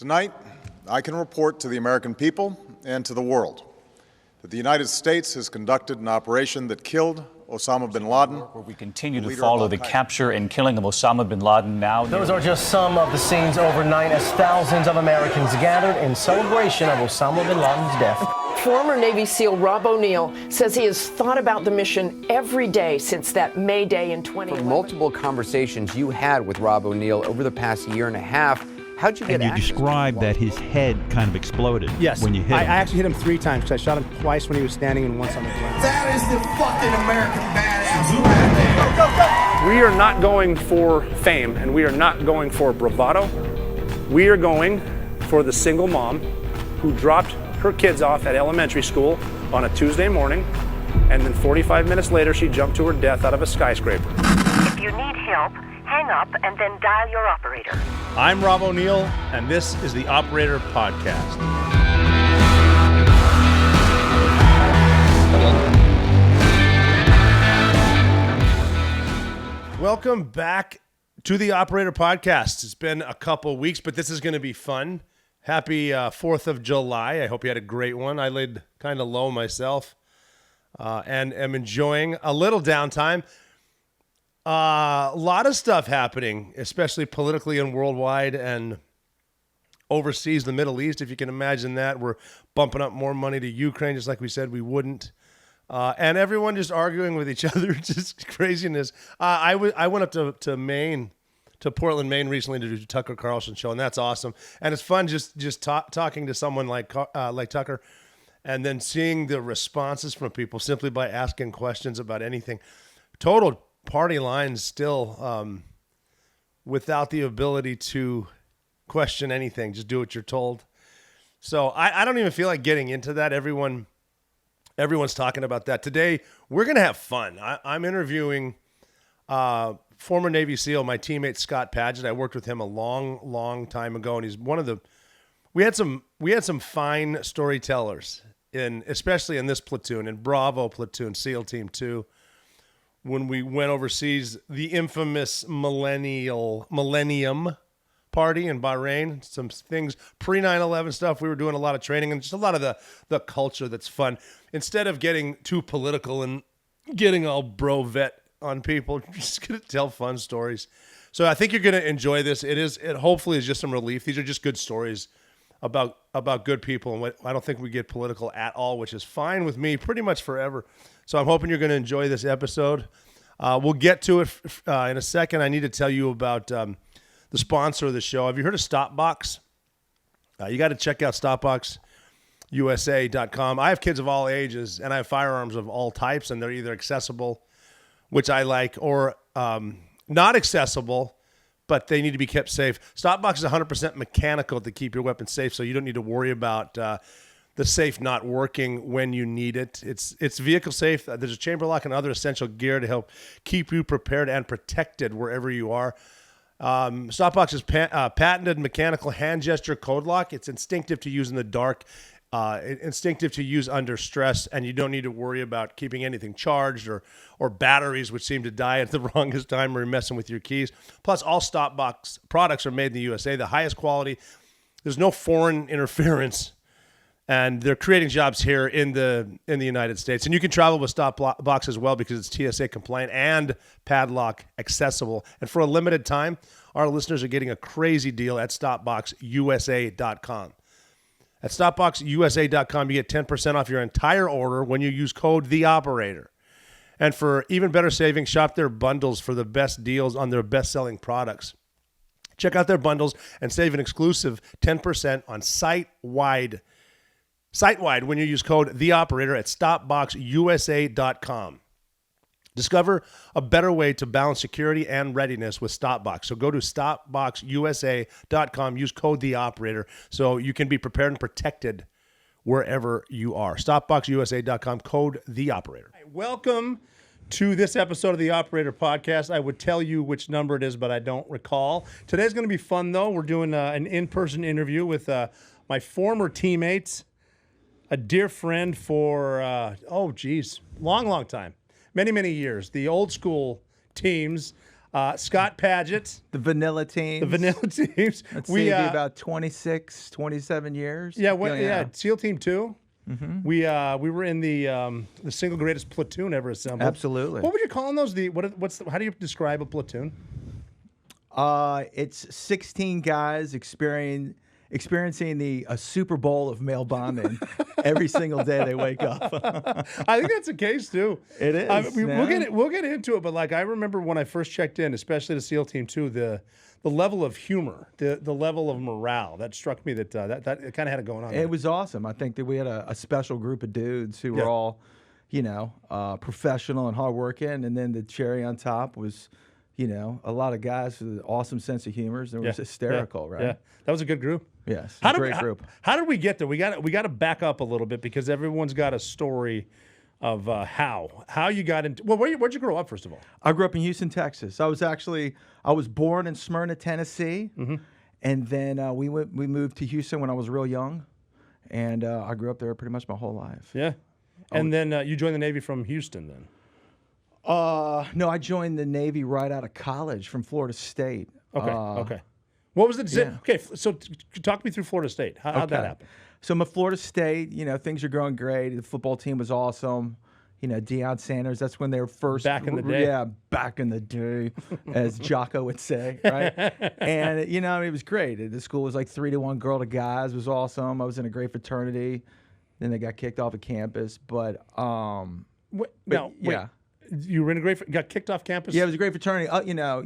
Tonight, I can report to the American people and to the world that the United States has conducted an operation that killed Osama bin Laden. Where we continue to follow the capture and killing of Osama bin Laden now. Those are just some of the scenes overnight as thousands of Americans gathered in celebration of Osama bin Laden's death. Former Navy SEAL Rob O'Neill says he has thought about the mission every day since that May Day in 2011. For multiple conversations you had with Rob O'Neill over the past year and a half, how'd you get access? And you described that his head kind of exploded when you hit him. I actually hit him 3 times because I shot him twice when he was standing and once on the ground. That is the fucking American badass right there. We are not going for fame and we are not going for bravado. We are going for the single mom who dropped her kids off at elementary school on a Tuesday morning, and then 45 minutes later she jumped to her death out of a skyscraper. If you need help, hang up and then dial your operator. I'm Rob O'Neill, and this is the Operator Podcast. Welcome back to the Operator Podcast. It's been a couple weeks, but this is going to be fun. Happy 4th of July. I hope you had a great one. I laid kind of low myself and am enjoying a little downtime. A lot of stuff happening, especially politically and worldwide and overseas, the Middle East, if you can imagine that. We're bumping up more money to Ukraine, just like we said we wouldn't. And everyone just arguing with each other, just craziness. I went up to Maine, to Portland, Maine recently to do the Tucker Carlson show, and that's awesome. And it's fun just talking to someone like Tucker and then seeing the responses from people simply by asking questions about anything. Total party lines still without the ability to question anything. Just do what you're told. So I don't even feel like getting into that. Everyone's talking about that. Today, we're going to have fun. I'm interviewing former Navy SEAL, my teammate Scott Paget. I worked with him a long time ago, and he's one of the. We had some fine storytellers especially in this platoon, in Bravo platoon, SEAL Team 2. When we went overseas, the infamous Millennium Party in Bahrain, some things pre 9/11 stuff. We were doing a lot of training and just a lot of the culture that's fun. Instead of getting too political and getting all bro vet on people, just gonna tell fun stories. So I think you're gonna enjoy this. It hopefully is just some relief. These are just good stories about good people, and I don't think we get political at all, which is fine with me pretty much forever. So I'm hoping you're gonna enjoy this episode. We'll get to it in a second. I need to tell you about the sponsor of the show. Have you heard of StopBox? You got to check out StopBoxUSA.com. I have kids of all ages, and I have firearms of all types, and they're either accessible, which I like, or not accessible, but they need to be kept safe. StopBox is 100% mechanical to keep your weapon safe, so you don't need to worry about the safe not working when you need it. It's vehicle safe. There's a chamber lock and other essential gear to help keep you prepared and protected wherever you are. StopBox's patented mechanical hand gesture code lock. It's instinctive to use in the dark, instinctive to use under stress, and you don't need to worry about keeping anything charged or batteries, which seem to die at the wrongest time or messing with your keys. Plus, all StopBox products are made in the USA, the highest quality. There's no foreign interference, and they're creating jobs here in the United States. And you can travel with StopBox as well because it's TSA compliant and padlock accessible. And for a limited time, our listeners are getting a crazy deal at StopBoxUSA.com. At StopBoxUSA.com, you get 10% off your entire order when you use code THEOPERATOR. And for even better savings, shop their bundles for the best deals on their best-selling products. Check out their bundles and save an exclusive 10% on site-wide when you use code THEOPERATOR at StopBoxUSA.com. Discover a better way to balance security and readiness with StopBox. So go to StopBoxUSA.com, use code THEOPERATOR so you can be prepared and protected wherever you are. StopBoxUSA.com, code THEOPERATOR. Welcome to this episode of the Operator Podcast. I would tell you which number it is, but I don't recall. Today's going to be fun, though. We're doing an in-person interview with my former teammates, a dear friend for, long time. Many years. The old school teams. Scott Paget. The vanilla teams. The vanilla teams. Let's see, it'd be about 26, 27 years. Yeah, SEAL Team 2. Mm-hmm. We were in the single greatest platoon ever assembled. Absolutely. What would you call those? How do you describe a platoon? It's 16 guys experiencing a Super Bowl of male bonding every single day they wake up. I think that's the case too. It is. We'll get into it, but like I remember when I first checked in, especially to SEAL Team 2, the level of humor, the level of morale that struck me that it kind of had it going on. It was awesome. I think that we had a special group of dudes who were all, professional and hardworking, and then the cherry on top was, a lot of guys with an awesome sense of humor. It was hysterical, right? Yeah, that was a good group. Yes, great group. How did we get there? We got to back up a little bit because everyone's got a story of how you got into. Well, where'd you grow up, first of all? I grew up in Houston, Texas. I was born in Smyrna, Tennessee, and then we moved to Houston when I was real young, and I grew up there pretty much my whole life. Yeah, and then you joined the Navy from Houston, then. No, I joined the Navy right out of college from Florida State. Okay. What was the decision? Yeah. Okay, so talk me through Florida State. How'd that happen? So I'm at Florida State. Things are going great. The football team was awesome. Deion Sanders. That's when they were first. Back in the day. Yeah, back in the day, as Jocko would say, right? And it was great. The school was like 3-1 girl to guys. It was awesome. I was in a great fraternity. Then they got kicked off of campus, but wait. You were in got kicked off campus? Yeah, it was a great fraternity.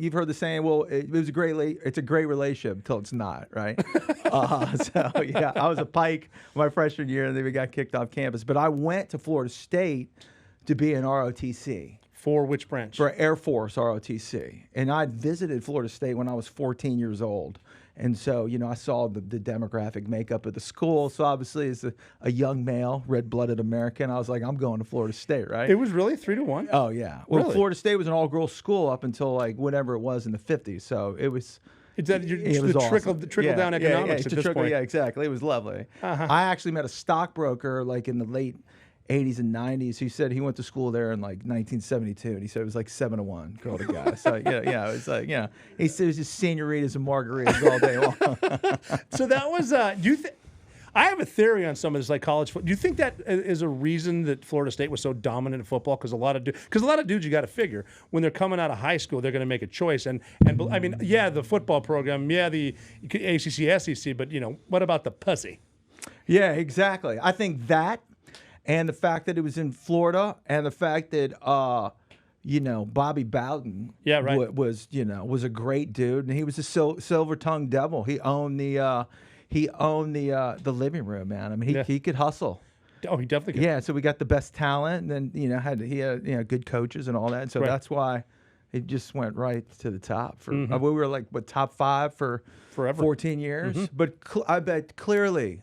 You've heard the saying, well, it's a great relationship until it's not, right? I was a Pike my freshman year, and then we got kicked off campus. But I went to Florida State to be an ROTC. For which branch? For Air Force ROTC. And I visited Florida State when I was 14 years old. And so, I saw the demographic makeup of the school. So obviously, as a young male, red-blooded American, I was like, I'm going to Florida State, right? It was really 3-1? Oh, yeah. Well, really? Florida State was an all-girls school up until like whatever it was in the 50s. So it was... It was awesome. Trickle down economics at this point. Yeah, exactly. It was lovely. I actually met a stockbroker like in the late 80s and 90s. He said he went to school there in like 1972, and he said it was like 7-1 girl to guy. So it was like he said it was just senoritas and margaritas all day long. So that was. I have a theory on some of this, like college football. Do you think that is a reason that Florida State was so dominant in football? Because a lot of dudes, you got to figure when they're coming out of high school, they're going to make a choice. And I mean, the football program, the ACC, SEC, but what about the pussy? Yeah, exactly. I think that. And the fact that it was in Florida, and the fact that Bobby Bowden, was a great dude, and he was a silver-tongued devil. He owned the living room, man. I mean, he could hustle. Oh, he definitely could. Yeah, so we got the best talent, and then he had good coaches and all that. And so that's why it just went right to the top. We were like top 5 for forever, 14 years. But I bet clearly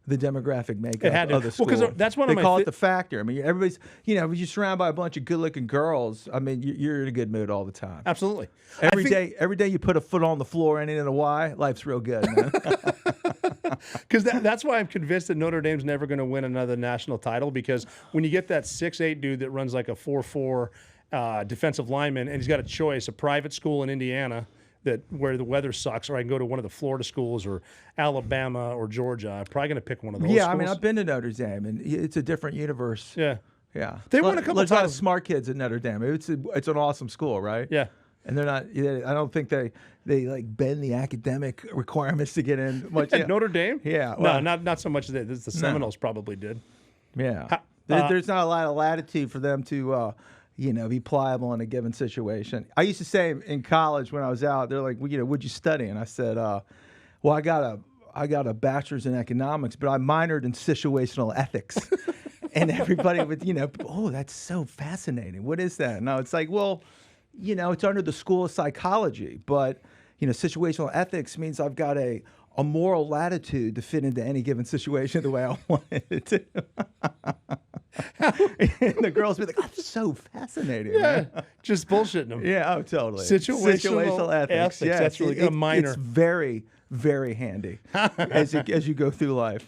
the demographic makeup of the school. Well, because that's one they call it the factor. I mean, everybody's, if you're surrounded by a bunch of good-looking girls, I mean, you're in a good mood all the time. Absolutely. Every day you put a foot on the floor and in a Y, life's real good, man. Because that's why I'm convinced that Notre Dame's never going to win another national title, because when you get that 6'8" dude that runs like a 4'4" defensive lineman, and he's got a choice, a private school in Indiana where the weather sucks, or I can go to one of the Florida schools or Alabama or Georgia. I'm probably going to pick one of those schools. I mean, I've been to Notre Dame, and it's a different universe. Yeah. They won a couple titles. A lot of titles. smart kids at Notre Dame. It's an awesome school, right? Yeah. And they're not. I don't think they like bend the academic requirements to get in much. Notre Dame? Yeah. Well, no, not so much. The Seminoles probably did. Yeah. There's not a lot of latitude for them to. Be pliable in a given situation. I used to say in college when I was out, they're like, well, what'd you study? And I said, well, I got a bachelor's in economics, but I minored in situational ethics. And everybody would, oh, that's so fascinating. What is that? No, it's like, well, it's under the school of psychology, but, situational ethics means I've got a moral latitude to fit into any given situation the way I want it to. And the girls be like, oh, that's so fascinating. Yeah, man. Just bullshitting them. Yeah, oh, totally. Situational ethics. Yeah, That's really a minor. It's very, very handy as you go through life.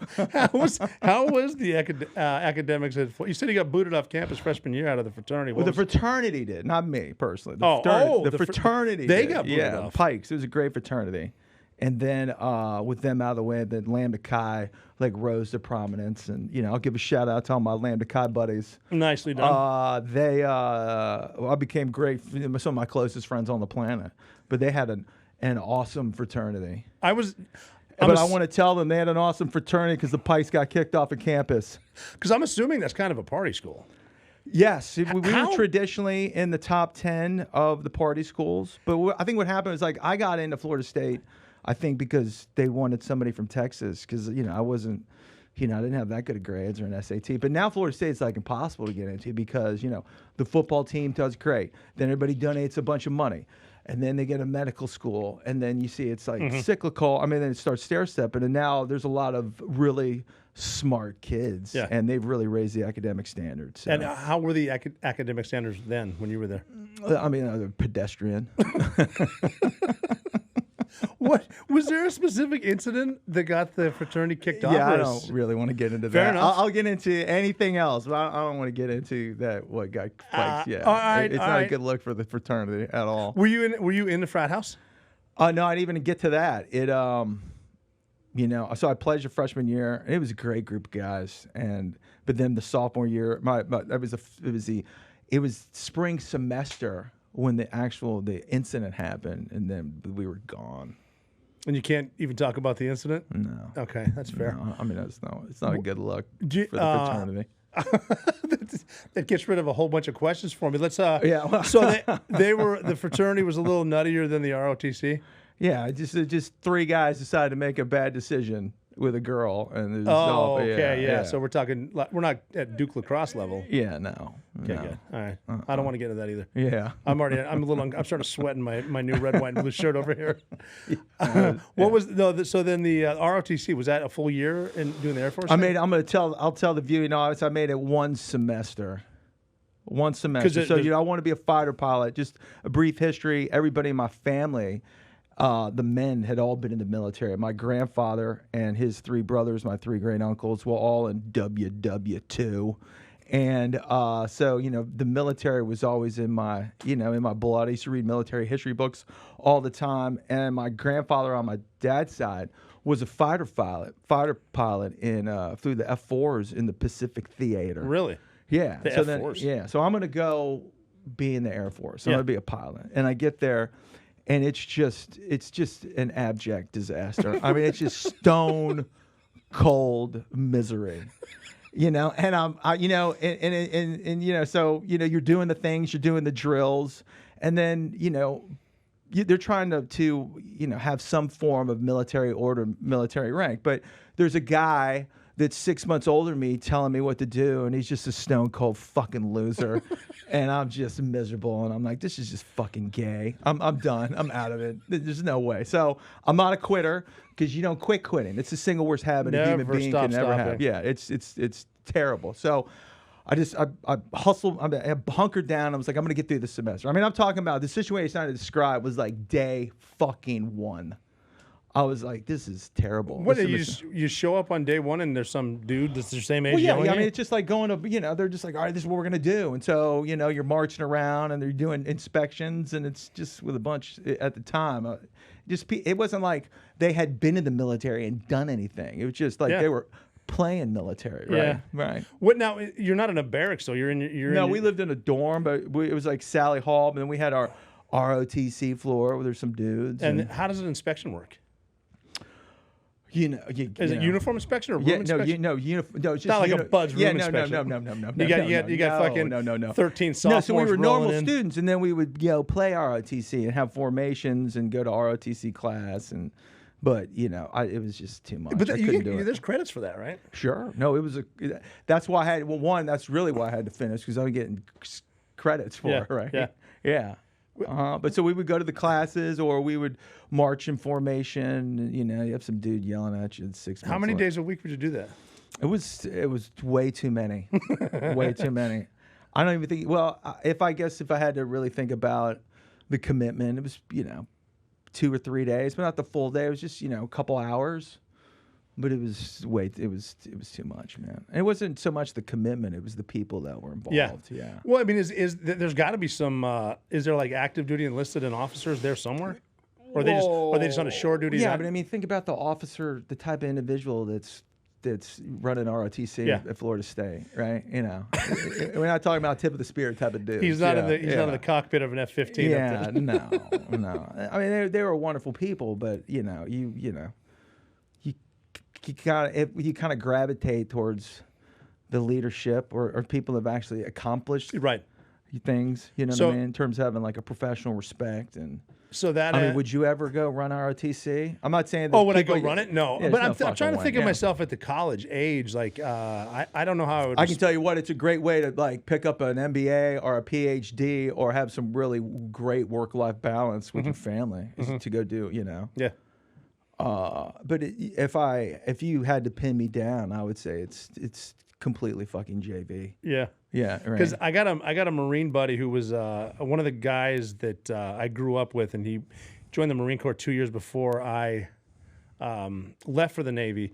How was the academics? You said he got booted off campus freshman year out of the fraternity. Well, the fraternity did, not me personally. The fraternity they did. got booted off. Pikes. It was a great fraternity. And then with them out of the way, then Lambda Chi rose to prominence. And I'll give a shout out to all my Lambda Chi buddies. Nicely done. I became some of my closest friends on the planet. But they had an awesome fraternity. I want to tell them they had an awesome fraternity because the Pikes got kicked off of campus. Because I'm assuming that's kind of a party school. Yes, we were traditionally in the top 10 of the party schools. But I think what happened was I got into Florida State, I think because they wanted somebody from Texas because, I wasn't, I didn't have that good of grades or an SAT. But now Florida State's impossible to get into because, the football team does great. Then everybody donates a bunch of money. And then they get a medical school. And then you see it's cyclical. Then it starts stair-stepping. And now there's a lot of really smart kids. Yeah. And they've really raised the academic standards. So. And how were the academic standards then when you were there? Pedestrian. What was there a specific incident that got the fraternity kicked off? Yeah, I don't really want to get into Fair that. enough. I'll get into anything else, but I don't want to get into that. What got spikes? Yeah, all right, it's not a good look for the fraternity at all. Were you in the frat house? No, I didn't even get to that. It so I pledged a freshman year, and it was a great group of guys. But then the sophomore year, it was spring semester when the incident happened, and then we were gone. And you can't even talk about the incident? No. Okay, that's fair. No, it's not a good look for the fraternity. That gets rid of a whole bunch of questions for me. Let's. So the fraternity was a little nuttier than the ROTC. Yeah, just three guys decided to make a bad decision with a girl, and yeah. So we're not at Duke lacrosse level. Yeah, no. Okay, good. All right. I don't want to get into that either. Yeah, I'm starting to sweat in my new red, white, and blue shirt over here. So then the ROTC, was that a full year in doing the Air Force? I'll tell the viewing audience I made it one semester. One semester. So I want to be a fighter pilot. Just a brief history. Everybody in my family. The men had all been in the military. My grandfather and his three brothers, my three great uncles, were all in WW2. And so the military was always in my blood. I used to read military history books all the time. And my grandfather on my dad's side was a fighter pilot in flew the F-4s in the Pacific Theater. Really? Yeah. The F-4s? So I'm going to go be in the Air Force. I'm going to be a pilot. And I get there. And it's just an abject disaster. It's just stone cold misery, And so you're doing the things, you're doing the drills, and then they're trying to have some form of military order, military rank. But there's a guy that's 6 months older than me telling me what to do, and he's just a stone cold fucking loser, and I'm just miserable, and I'm like, this is just fucking gay. I'm done. I'm out of it. There's no way. So I'm not a quitter because you don't quit quitting. It's the single worst habit a human being can ever have. Yeah, it's terrible. So I hustled. I hunkered down. I was like, I'm gonna get through this semester. I'm talking about the situation I described was like day fucking one. I was like, this is terrible. What you show up on day one and there's some dude that's the same age? Well, yeah. It's just like going to, they're just like, all right, this is what we're gonna do, and so you're marching around and they're doing inspections, and it's just with a bunch at the time. It wasn't like they had been in the military and done anything. It was just like they were playing military, right? Yeah. Right. What now? You're not in a barracks, so we lived in a dorm, but it was like Sally Hall, and then we had our ROTC floor where there's some dudes. And how does an inspection work? Is it uniform inspection or room inspection? No, it's just not like a Bud's room inspection. No. You got fucking 13 sophomores. No, so we were normal in. students, and then we would play ROTC and have formations and go to ROTC class, but it was just too much. But I couldn't do it. There's credits for that, right? Sure. No, it was that's why I had that's really why I had to finish, because I was getting credits for it, right? Yeah. But so we would go to the classes, or we would march in formation. You have some dude yelling at you at 6 months. How many days a week would you do that? It was way too many, way too many. I don't even think. Well, if I had to really think about the commitment, it was 2 or 3 days, but not the full day. It was just a couple hours. But it was too much, man. And it wasn't so much the commitment; it was the people that were involved. Yeah. Well, I mean, there's got to be some? Is there like active duty enlisted and officers there somewhere, or are they just on a shore duty? Yeah, but I mean, think about the officer, the type of individual that's running ROTC at Florida State, right? We're not talking about tip of the spear type of dude. He's not not in the cockpit of an F-15. Yeah, no. I mean, they were wonderful people, but you kind of gravitate towards the leadership or people that have actually accomplished things. You know what I mean? In terms of having like a professional respect and. So that I mean, would you ever go run ROTC? I'm not saying. Would I go run it? No, but I'm trying to think of myself at the college age. Like, I don't know how I would. I can tell you what, it's a great way to like pick up an MBA or a PhD or have some really great work-life balance with your family to go do. Yeah. But if you had to pin me down, I would say it's completely fucking JV. Yeah. Yeah, right. Because I got a Marine buddy who was one of the guys that I grew up with, and he joined the Marine Corps 2 years before I left for the Navy,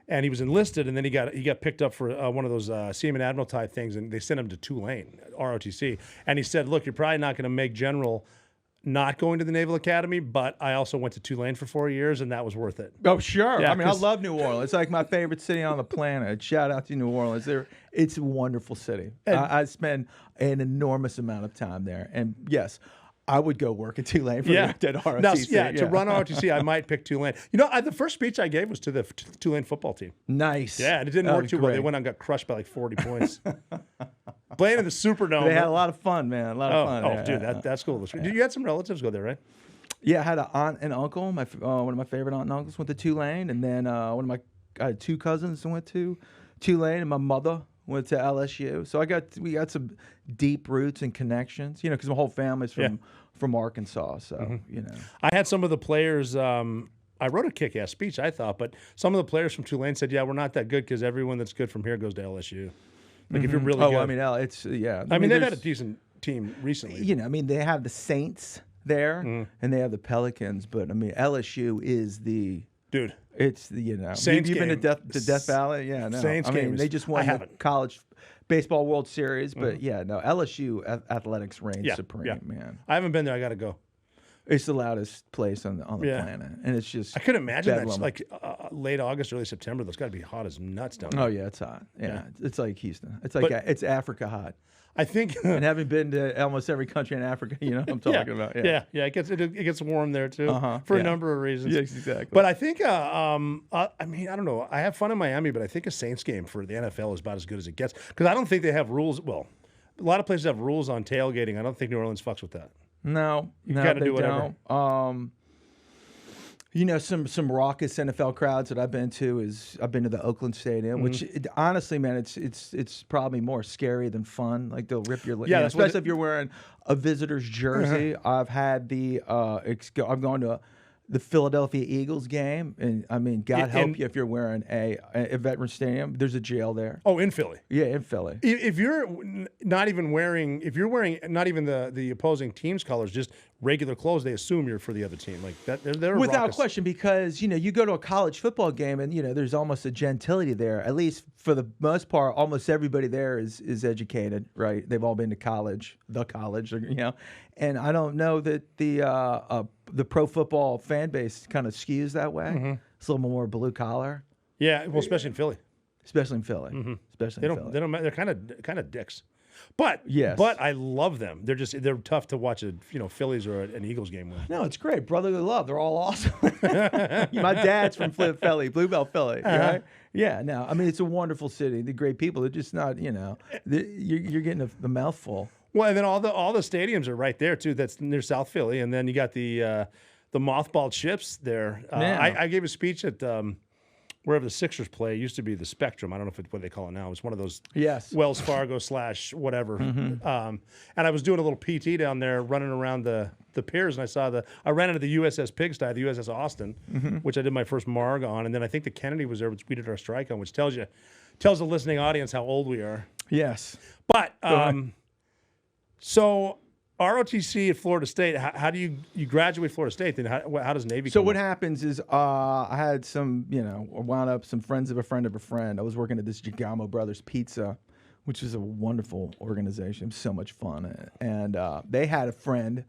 and he was enlisted, and then he got picked up for one of those Seaman Admiral type things, and they sent him to Tulane, ROTC, and he said, "Look, you're probably not going to make general." Not going to the Naval Academy, but I also went to Tulane for 4 years, and that was worth it. Oh, sure. Yeah, I mean, I love New Orleans. It's like my favorite city on the planet. Shout out to New Orleans. It's a wonderful city. I spend an enormous amount of time there. And yes, I would go work at Tulane for the ROTC. Now, to run ROTC, I might pick Tulane. The first speech I gave was to the Tulane football team. Nice. Yeah, and it didn't work too well. They went out and got crushed by like 40 points. Playing in the Superdome. They had a lot of fun, man. A lot of fun. Oh, dude, that's cool. You had some relatives go there, right? Yeah, I had an aunt and uncle. One of my favorite aunt and uncles went to Tulane, and then I had two cousins that went to Tulane, and my mother went to LSU. So we got some deep roots and connections, because my whole family's from Arkansas. So I had some of the players. I wrote a kick-ass speech, I thought, but some of the players from Tulane said, "Yeah, we're not that good because everyone that's good from here goes to LSU." Like if you're really good. I mean, it's I mean, they've had a decent team recently. They have the Saints there, and they have the Pelicans, but I mean, LSU is the dude. It's Saints you've been to game. Death Valley, yeah. No, Saints game. They just won the college baseball World Series, but LSU athletics reigns supreme, man. I haven't been there. I got to go. It's the loudest place on the planet, and it's just. I could imagine that's like late August, early September. That's got to be hot as nuts down there. Oh yeah, it's hot. Yeah, it's like Houston. It's like it's Africa hot. I think, and having been to almost every country in Africa, what I'm talking about. Yeah, it gets warm there too for a number of reasons. Yes, exactly. But I think, I mean, I don't know. I have fun in Miami, but I think a Saints game for the NFL is about as good as it gets because I don't think they have rules. Well, a lot of places have rules on tailgating. I don't think New Orleans fucks with that. No, you gotta do whatever. Don't. Some raucous NFL crowds that I've been to I've been to the Oakland Stadium, which honestly, man, it's probably more scary than fun. Like they'll rip your especially if you're wearing a visitor's jersey. I've had I've gone to the Philadelphia Eagles game, and I mean, God help you if you're wearing a Veterans Stadium. There's a jail there. Oh, in Philly. Yeah, in Philly. If you're not even wearing, not even the opposing team's colors, just regular clothes, they assume you're for the other team. Like that, they're without raucous. question, because you go to a college football game, and there's almost a gentility there. At least for the most part, almost everybody there is educated, right? They've all been to college, and I don't know that the pro football fan base kind of skews that way. It's a little more blue collar. Yeah, well, especially in Philly. Especially in Philly. Especially in Philly. They don't. They're kind of dicks. But I love them. They're tough to watch Phillies or an Eagles game with. No, it's great. Brotherly love. They're all awesome. My dad's from Philly, Bluebell, Philly. Right? Yeah, no. I mean, it's a wonderful city. They're great people. They're just not, you're getting the mouthful. Well, and then all the stadiums are right there too. That's near South Philly, and then you got the mothballed ships there. I gave a speech at wherever the Sixers play. It used to be the Spectrum. I don't know what they call it now. It's one of those Wells Fargo / whatever. And I was doing a little PT down there, running around the piers, and I ran into the USS Pigsty, the USS Austin, which I did my first marg on, and then I think the Kennedy was there, which we did our strike on, which tells the listening audience how old we are. Yes, but so ROTC at Florida State. How do you graduate Florida State? Then how does Navy? So come what up? happens is I had some, wound up some friends of a friend of a friend. I was working at this Giacomo Brothers Pizza, which is a wonderful organization. It was so much fun. And they had a friend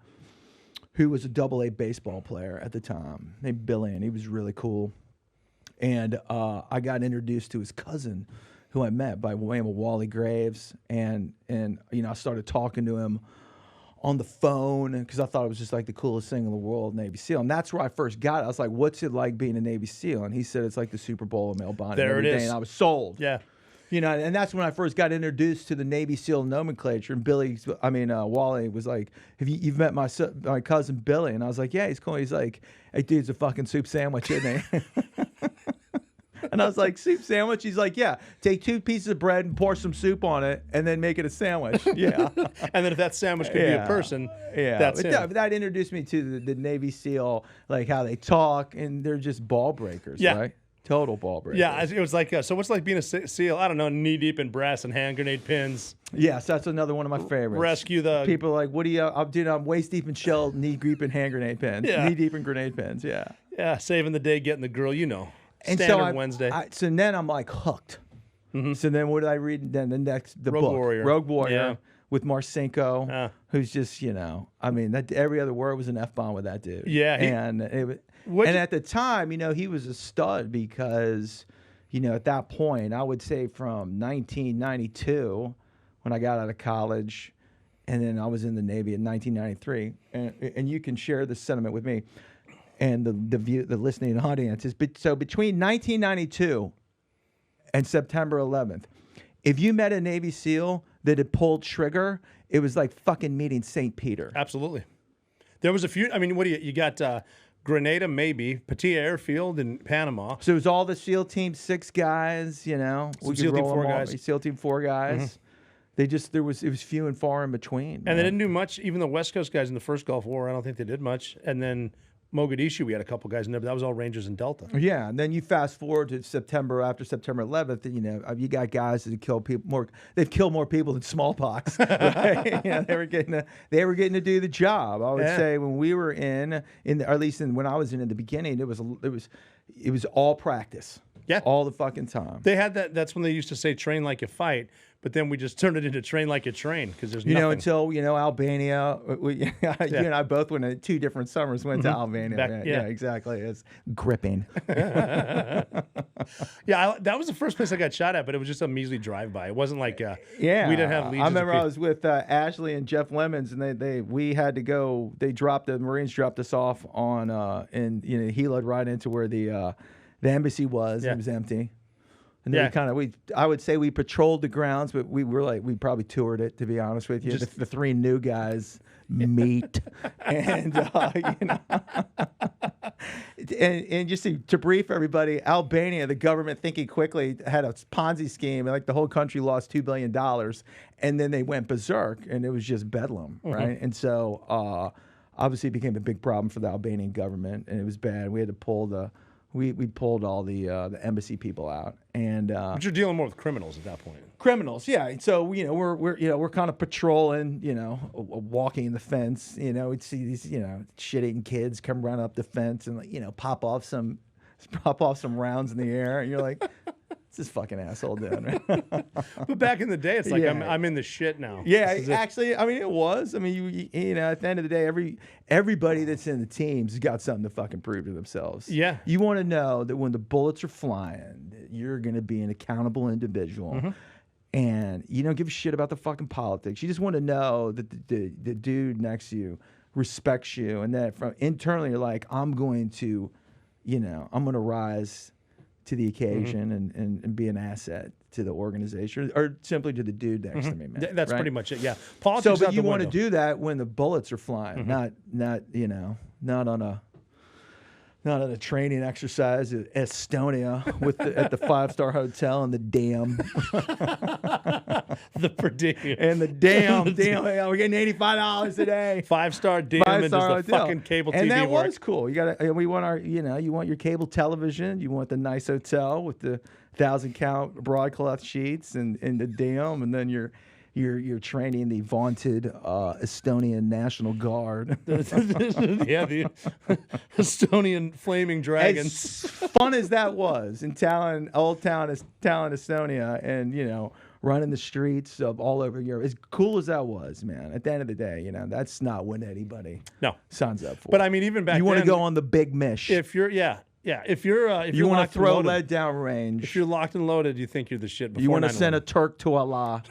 who was a AA baseball player at the time named Billy, and he was really cool. And I got introduced to his cousin, who I met by the name of Wally Graves. And I started talking to him on the phone because I thought it was just like the coolest thing in the world, Navy SEAL. And that's where I first got it. I was like, what's it like being a Navy SEAL? And he said, it's like the Super Bowl of male bonding. There every it day. is. And I was sold. Yeah. And that's when I first got introduced to the Navy SEAL nomenclature. And Wally was like, you've met my cousin Billy? And I was like, yeah, he's cool. He's like, hey, dude's a fucking soup sandwich, isn't he? And I was like, soup sandwich? He's like, yeah, take 2 pieces of bread and pour some soup on it and then make it a sandwich. Yeah. And then if that sandwich could be a person, that's him. That introduced me to the Navy SEAL, like how they talk, and they're just ball breakers, right? Total ball breakers. Yeah, it was like, so what's like being a SEAL? I don't know, knee deep in brass and hand grenade pins. Yes, that's another one of my favorites. Rescue the... People are like, what do you... I'm waist deep in shell, knee deep in hand grenade pins. Yeah. Knee deep in grenade pins, yeah. Yeah, saving the day, getting the girl, And Standard Wednesday. So then I'm like hooked. Mm-hmm. So then what did I read? Then the Rogue book, Warrior. Rogue Warrior, Yeah. with Marcinko, who's just, that every other word was an F-bomb with that dude. Yeah. And at the time, he was a stud because, at that point, I would say from 1992, when I got out of college, and then I was in the Navy in 1993, and you can share this sentiment with me and the listening audience is. So between 1992 and September 11th, if you met a Navy SEAL that had pulled trigger, it was like fucking meeting St. Peter. Absolutely. There was a few. I mean, what do you got? Grenada, maybe Paget Airfield in Panama. So it was all the SEAL Team 6 guys. Some SEAL Team 4 guys. SEAL Team 4 guys. Mm-hmm. It was few and far in between. And they didn't do much. Even the West Coast guys in the first Gulf War, I don't think they did much. And then Mogadishu, we had a couple guys in there, but that was all Rangers and Delta. Yeah, and then you fast forward to after September 11th, you got guys that kill people more. They've killed more people than smallpox. Right? They were getting to do the job. I would say when we were when I was in the beginning, it was all practice. Yeah, all the fucking time. They had that. That's when they used to say train like you fight, but then we just turned it into train like you train because there's nothing. Until Albania. You and I both went to 2 different summers. Went to Albania. Yeah, exactly. It's gripping. That was the first place I got shot at, but it was just a measly drive by. It wasn't like we didn't have legions. I remember I was with Ashley and Jeff Lemons, and we had to go. The Marines dropped us off on and heloed right into where the embassy was. It was empty. And then I would say we patrolled the grounds, but we probably toured it, to be honest with you. The 3 new guys meet. And, and just to brief everybody, Albania, the government thinking quickly, had a Ponzi scheme. Like the whole country lost $2 billion. And then they went berserk, and it was just bedlam, right? And so obviously it became a big problem for the Albanian government, and it was bad. We had to pull we pulled all the embassy people out, and but you're dealing more with criminals at that point. Criminals, yeah. So we're kind of patrolling, walking the fence. We'd see these shit-eating kids come run up the fence and pop off some rounds in the air, and you're like, what's this fucking asshole doing? But back in the day, it's like I'm in the shit now. Yeah, actually, it was. You at the end of the day, everybody that's in the teams has got something to fucking prove to themselves. Yeah. You want to know that when the bullets are flying, you're going to be an accountable individual. Mm-hmm. And you don't give a shit about the fucking politics. You just want to know that the dude next to you respects you, and that from internally you're like, I'm going to rise to the occasion and be an asset to the organization, or simply to the dude next to me, man. That's right? pretty much it. Yeah. Politics. But you want to do that when the bullets are flying, not on a training exercise at Estonia at the 5-star hotel in the dam. The per diem. And the damn, we're getting $85 a day. 5-star diem and does the fucking cable TV and that work. was cool. We want you want your cable television, you want the nice hotel with the 1,000 count broadcloth sheets and the dam, and then your you're training the vaunted Estonian National Guard. Yeah, the Estonian flaming dragon. As fun as that was in old town Estonia, and running the streets of all over Europe, as cool as that was, man. At the end of the day, that's not what anybody signs up for. But I mean, even back you then, want to go on the big mish. If you're if you're you want locked to throw and loaded, lead down range. if you're locked and loaded, you think you're the shit. Before You want to 9/11. send a Turk to Allah,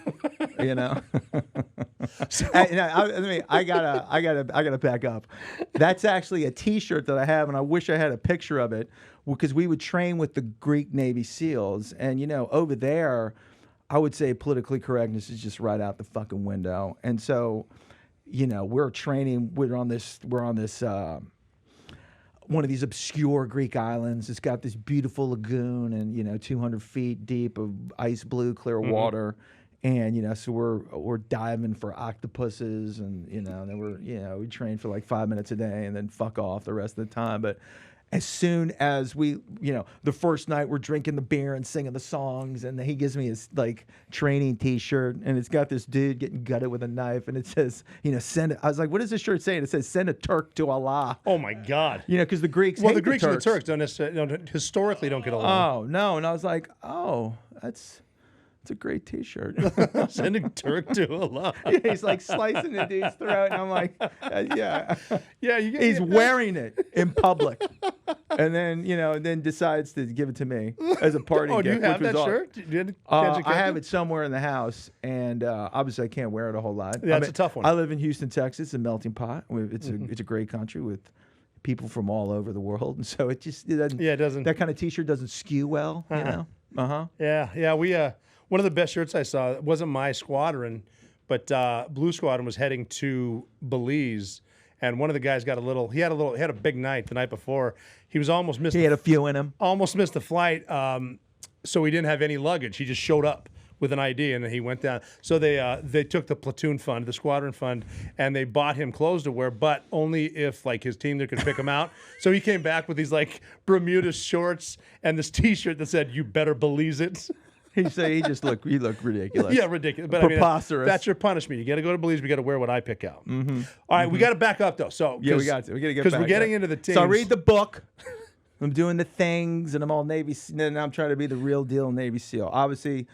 I gotta back up. That's actually a T-shirt that I have, and I wish I had a picture of it because we would train with the Greek Navy SEALs, and over there, I would say politically correctness is just right out the fucking window, and so, we're training. We're on this. One of these obscure Greek islands. It's got this beautiful lagoon and 200 feet deep of ice blue clear water, and so we're diving for octopuses, and then we train for like 5 minutes a day and then fuck off the rest of the time. But as soon as we, the first night we're drinking the beer and singing the songs, and he gives me his like training T-shirt, and it's got this dude getting gutted with a knife, and it says, send it. I was like, what does this shirt say? And it says, send a Turk to Allah. Oh my God. Because the Greeks. Well, hate the Greeks and the Turks. Turks don't necessarily, historically don't get along. Oh no, and I was like, oh, it's a great T-shirt. Sending Turk to Allah. Yeah, he's like slicing the dude's throat, and I'm like, yeah. Yeah, He's wearing it in public, and then decides to give it to me as a party Oh, gift. do you have which that was shirt? I have it somewhere in the house, and obviously I can't wear it a whole lot. Yeah, it's a tough one. I live in Houston, Texas, a melting pot. It's a great country with people from all over the world, and so it doesn't. Yeah, it doesn't. That kind of T-shirt doesn't skew well, Yeah. We one of the best shirts I saw, it wasn't my squadron, but Blue Squadron was heading to Belize, and one of the guys had a big night the night before. He was almost missed. He had a few in him. Almost missed the flight, so he didn't have any luggage. He just showed up with an ID, and then he went down. So they took the platoon fund, the squadron fund, and they bought him clothes to wear, but only if like his team there could pick him out. So he came back with these like Bermuda shorts and this T-shirt that said "You better Belize it." He looked ridiculous. Yeah, ridiculous. But preposterous. I mean, that's your punishment. You got to go to Belize. We got to wear what I pick out. Mm-hmm. All right, we got to back up though. So yeah, we got to. We got to get because back we're getting up. into the teams. So I read the book. I'm doing the things, and I'm all Navy. And I'm trying to be the real deal Navy SEAL. Obviously,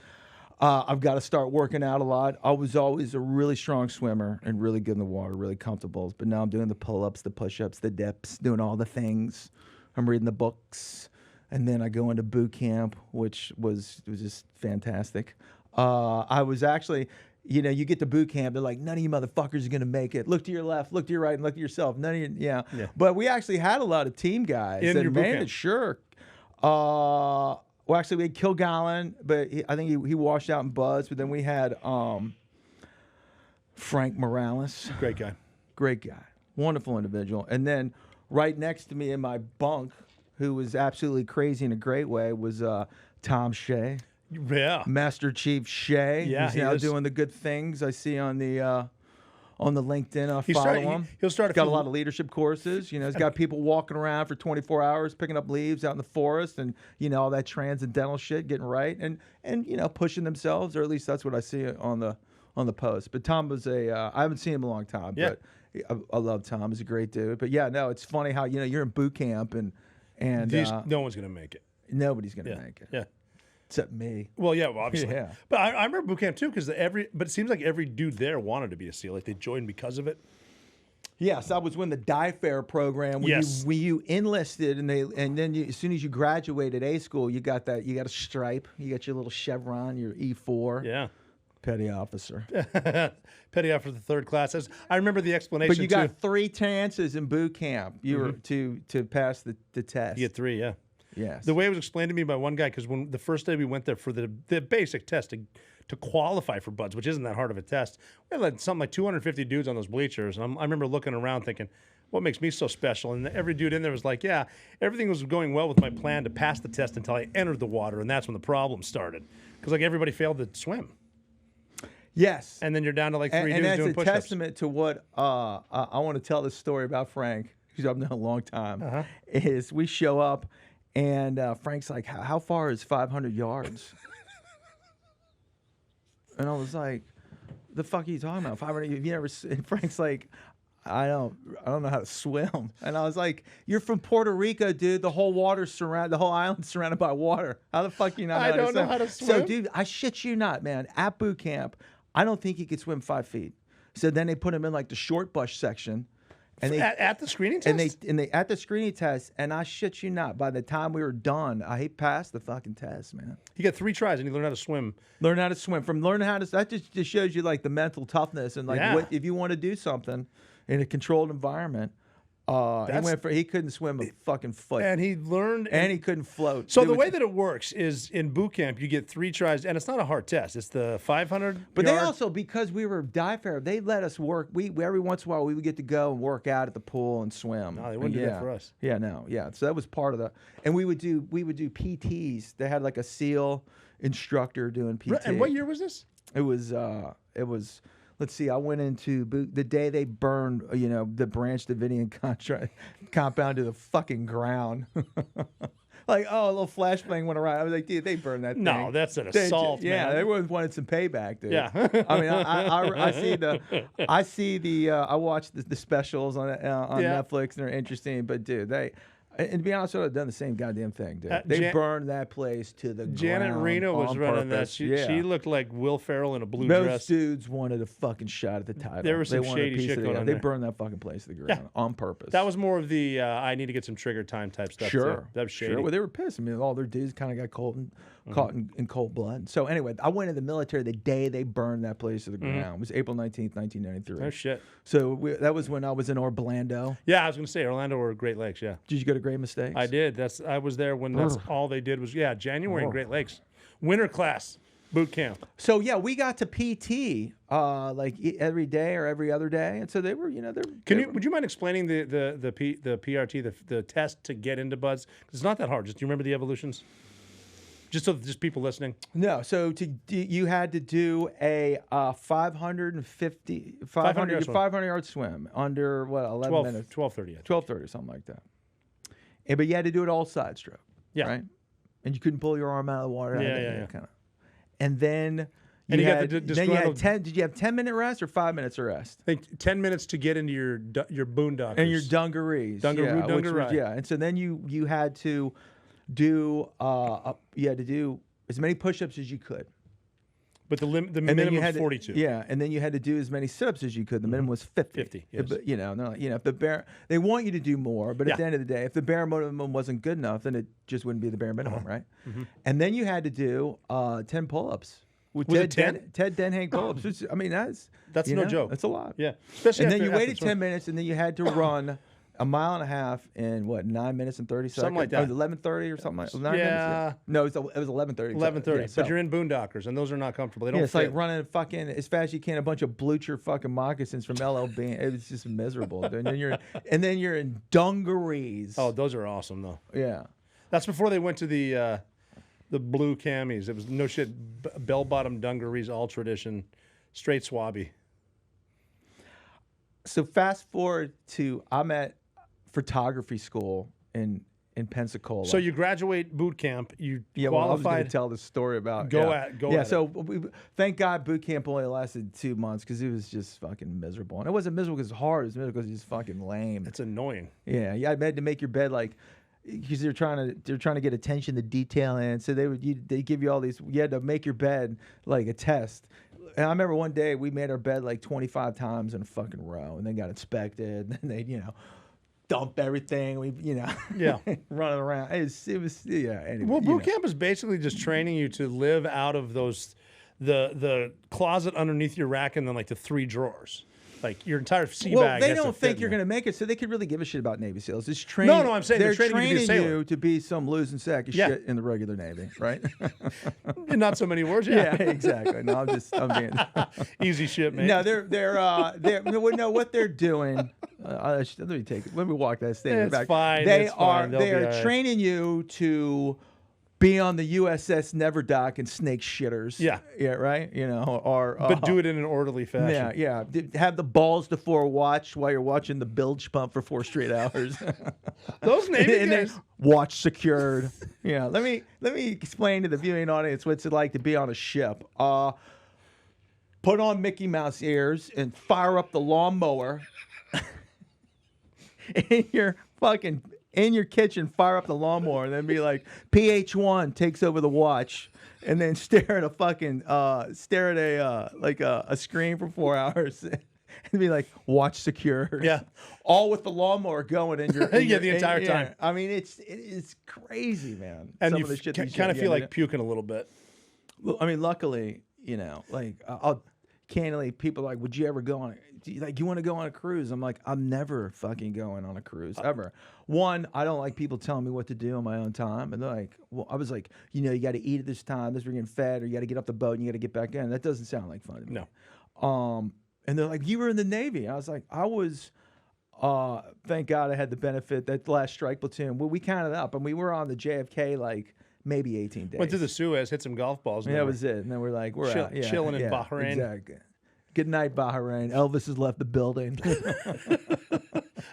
I've got to start working out a lot. I was always a really strong swimmer and really good in the water, really comfortable. But now I'm doing the pull-ups, the push-ups, the dips, doing all the things. I'm reading the books. And then I go into boot camp, which was just fantastic. I was actually, you get to boot camp, they're like, none of you motherfuckers are going to make it. Look to your left, look to your right, and look at yourself. None of you, yeah. But we actually had a lot of team guys In that your boot made camp. it, sure. Well, actually, we had Kilgallen, but I think he washed out in Buzz. But then we had Frank Morales. Great guy. Great guy. Wonderful individual. And then right next to me in my bunk, who was absolutely crazy in a great way, was Tom Shea. Yeah. Master Chief Shea. Yeah, He's he now is. doing the good things I see on the LinkedIn. I He's follow starting- him. he'll start a He's got a few- lot of leadership courses. He's got people walking around for 24 hours, picking up leaves out in the forest, and all that transcendental shit, getting right, and pushing themselves, or at least that's what I see on the post. But Tom was I haven't seen him in a long time, Yeah. but I love Tom. He's a great dude. But yeah, no, it's funny how you're in boot camp and No one's going to make it. nobody's gonna make it. Yeah. Except me. Well, yeah, obviously. Yeah. But I remember boot camp too, but it seems like every dude there wanted to be a SEAL. Like they joined because of it. Yes, that was when the Die Fair program. When Yes. you enlisted, and then as soon as you graduated A school, you got a stripe. You got your little chevron, your E4. Yeah. Petty officer. Petty officer, the third class. I remember the explanation. But you got too. 3 chances in boot camp. You were to pass the test. You get 3, yeah. Yes. The way it was explained to me by one guy, because when the first day we went there for the basic test to qualify for BUD/S, which isn't that hard of a test, we had like something like 250 dudes on those bleachers, and I remember looking around thinking, what makes me so special? And every dude in there was like, yeah, everything was going well with my plan to pass the test until I entered the water, and that's when the problem started, because like everybody failed to swim. Yes. And then you're down to like 3 and dudes that's doing a push-ups. testament to what I want to tell this story about Frank, because I've known a long time. Is we show up, and Frank's like, how far is 500 yards? And I was like, The fuck are you talking about? 500? You never? And Frank's like, I don't know how to swim. And I was like, you're from Puerto Rico, dude. The whole the whole island's surrounded by water. How the fuck you not know I how to don't swim? know how to swim. So, dude, I shit you not, man. At boot camp, I don't think he could swim 5 feet. So then they put him in like the short bush section. And they, at the screening test? And they at the screening test, and I shit you not, by the time we were done, he passed the fucking test, man. He got 3 tries and he learned how to swim. Learn how to swim. From learning how to, that just shows you like the mental toughness and like what if you want to do something in a controlled environment. He couldn't swim a fucking foot, and he learned, and he couldn't float. So the way that it works is in boot camp, you get 3 tries, and it's not a hard test. It's the 500. But they also, because we were dive fair, they let us work. We every once in a while we would get to go and work out at the pool and swim. No, they wouldn't do that for us. Yeah, no, yeah. So that was part of the, and we would do PTs. They had like a SEAL instructor doing PT. And what year was this? It was. Let's see. I went into the day they burned, the Branch Davidian compound to the fucking ground. Like, a little flashbang went around. I was like, dude, they burned that thing. No, that's an assault, man. Yeah, they wanted some payback, dude. Yeah. I mean, I watched the specials on Netflix, and they're interesting. But dude, and to be honest, I've done the same goddamn thing, dude. They burned that place to the Janet ground. Reno was running purpose. that. She looked like Will Ferrell in a blue Those dress. dudes wanted a fucking shot at the title. There was some shady shit going on They there. burned that fucking place to the ground on purpose. That was more of the I need to get some trigger time type stuff. Sure. Too. That was shady. Sure. Well, they were pissed. I mean, all their dudes kind of got caught in cold blood. So anyway, I went in the military the day they burned that place to the ground. It was April 19th, 1993. Oh, shit. So that was when I was in Orlando. Yeah, I was going to say Orlando or Great Lakes, yeah. Did you go to Great Mistakes? I did. I was there when that's all they did was, January in Great Lakes. Winter class, boot camp. So, yeah, we got to PT like every day or every other day. And so they were, Would you mind explaining the PRT, the test to get into buds? 'Cause it's not that hard. Do you remember the evolutions? Just people listening. No, so you had to do a 500 yard swim under 11 minutes, 12:30, 12:30, something like that. But you had to do it all side stroke, right? And you couldn't pull your arm out of the water. Yeah. Kind of. And then you had 10. Did you have 10-minute rest or 5 minutes of rest? I think 10 minutes to get into your boondockers and your dungarees. Dungaree. And so then you had to do as many push-ups as you could. But the minimum was 42. And then you had to do as many sit-ups as you could. The minimum was 50. 50, yes. But, if they want you to do more, but at the end of the day, if the bare minimum wasn't good enough, then it just wouldn't be the bare minimum, right? Mm-hmm. And then you had to do 10 pull-ups. Was it 10? Ted Denhage pull-ups. Which, I mean, that's no joke. That's a lot. Yeah. Especially and then you waited 10 minutes, and then you had to run a mile and a half in 9 minutes and 30 seconds? Something like that. 11:30 or something like that. 9 yeah. minutes, yeah. No, it was 11:30. 11:30. But you're in boondockers, and those are not comfortable. They don't it's fit. like running fucking as fast as you can a bunch of blucher fucking moccasins from LL Bean. It's just miserable. And then you're in dungarees. Oh, those are awesome though. Yeah. That's before they went to the blue camis. It was no shit bell-bottom dungarees, all tradition, straight swabby. So fast forward to I'm at photography school in Pensacola. So you graduate boot camp. You Well, I was going to tell the story about Go at it. So thank God boot camp only lasted 2 months because it was just fucking miserable. And it wasn't miserable because it's hard. It was miserable because it's fucking lame. It's annoying. Yeah, I had to make your bed like. Because they're trying to get attention to detail in, so they give you all these. You had to make your bed like a test. And I remember one day we made our bed like 25 times in a fucking row, and then got inspected. And they dump everything. We running around. It was Anyway, well, boot camp is basically just training you to live out of those the closet underneath your rack and then like the 3 drawers. Like your entire sea bag. They don't think you're going to make it, so they could really give a shit about Navy SEALs. It's training. No, I'm saying they're training you to be some losing sack of shit in the regular Navy, right? In not so many words. Yeah, exactly. No, I'm being easy shit, man. No, they're what they're doing. Let me walk that statement back. Fine. They are are training you to be on the USS Never Dock and snake shitters. Yeah, right. But do it in an orderly fashion. Yeah. Have the balls to watch while you're watching the bilge pump for 4 straight hours. Those Navy guys. Watch secured. Yeah. Let me explain to the viewing audience what it's like to be on a ship. put on Mickey Mouse ears and fire up the lawnmower in your kitchen, fire up the lawnmower, and then be like, PH1 takes over the watch, and then stare at a screen for 4 hours. And be like, watch secured. Yeah. All with the lawnmower going in your the entire time. I mean, it's crazy, man. And Some you of the shit kind these of young feel guys like puking a little bit. do. I mean, luckily, I'll candidly, people are like, would you ever go on you want to go on a cruise? I'm like, I'm never fucking going on a cruise ever. One, I don't like people telling me what to do on my own time. And they're like, well, I was like, you got to eat at this time, this we're getting fed, or you got to get off the boat and you got to get back in. That doesn't sound like fun to me. No. And they're like, you were in the Navy. I was like, I was, thank God I had the benefit, that last strike platoon. Well, we counted up, and we were on the JFK like maybe 18 days. Went to the Suez, hit some golf balls. And that was it. And then we're like, we're out. Yeah, chilling in Bahrain. Exactly. Good night, Bahrain. Elvis has left the building.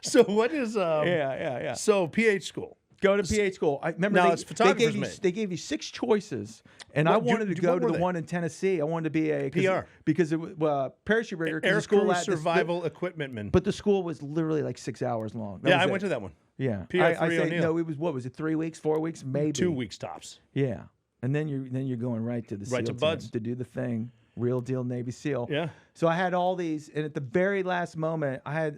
So what is... Yeah. So PH school. Go to PH school. I remember Now, it's photographer's they gave you 6 choices, and I wanted to go to the one in Tennessee. I wanted to be a PR because it was parachute rigger. Air Crew Survival Equipmentman. But the school was literally like 6 hours long. I went to that one. Yeah, PR O'Neill. No, it was what was it? 3 weeks, 4 weeks, maybe 2 weeks tops. Yeah, and then you're going right to the SEAL to team Buds to do the thing. Real deal Navy SEAL. Yeah. So I had all these, and at the very last moment, I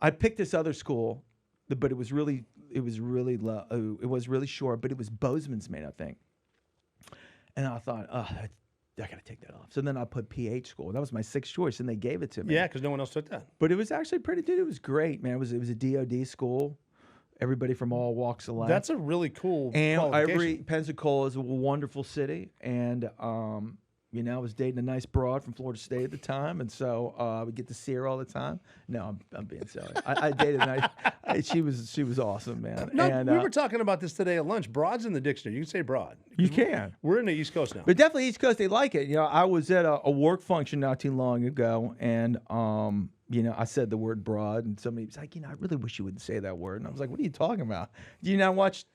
picked this other school, but it was really low. It was really short, but it was Bozeman's Mane, I think. And I thought, I got to take that off. So then I put PH school. That was my 6th choice, and they gave it to me. Yeah, because no one else took that. But it was actually it was great, man. It was a DOD school. Everybody from all walks of life. That's a really cool And Pensacola is a wonderful city, and I was dating a nice broad from Florida State at the time, and so I would get to see her all the time. No, I'm being silly. I dated a nice. She was awesome, man. No, and, we were talking about this today at lunch. Broad's in the dictionary. You can say broad. You can. We're in the East Coast now. But definitely East Coast, they like it. I was at a work function not too long ago, and I said the word broad, and somebody was like, I really wish you wouldn't say that word. And I was like, what are you talking about? Do you not watch?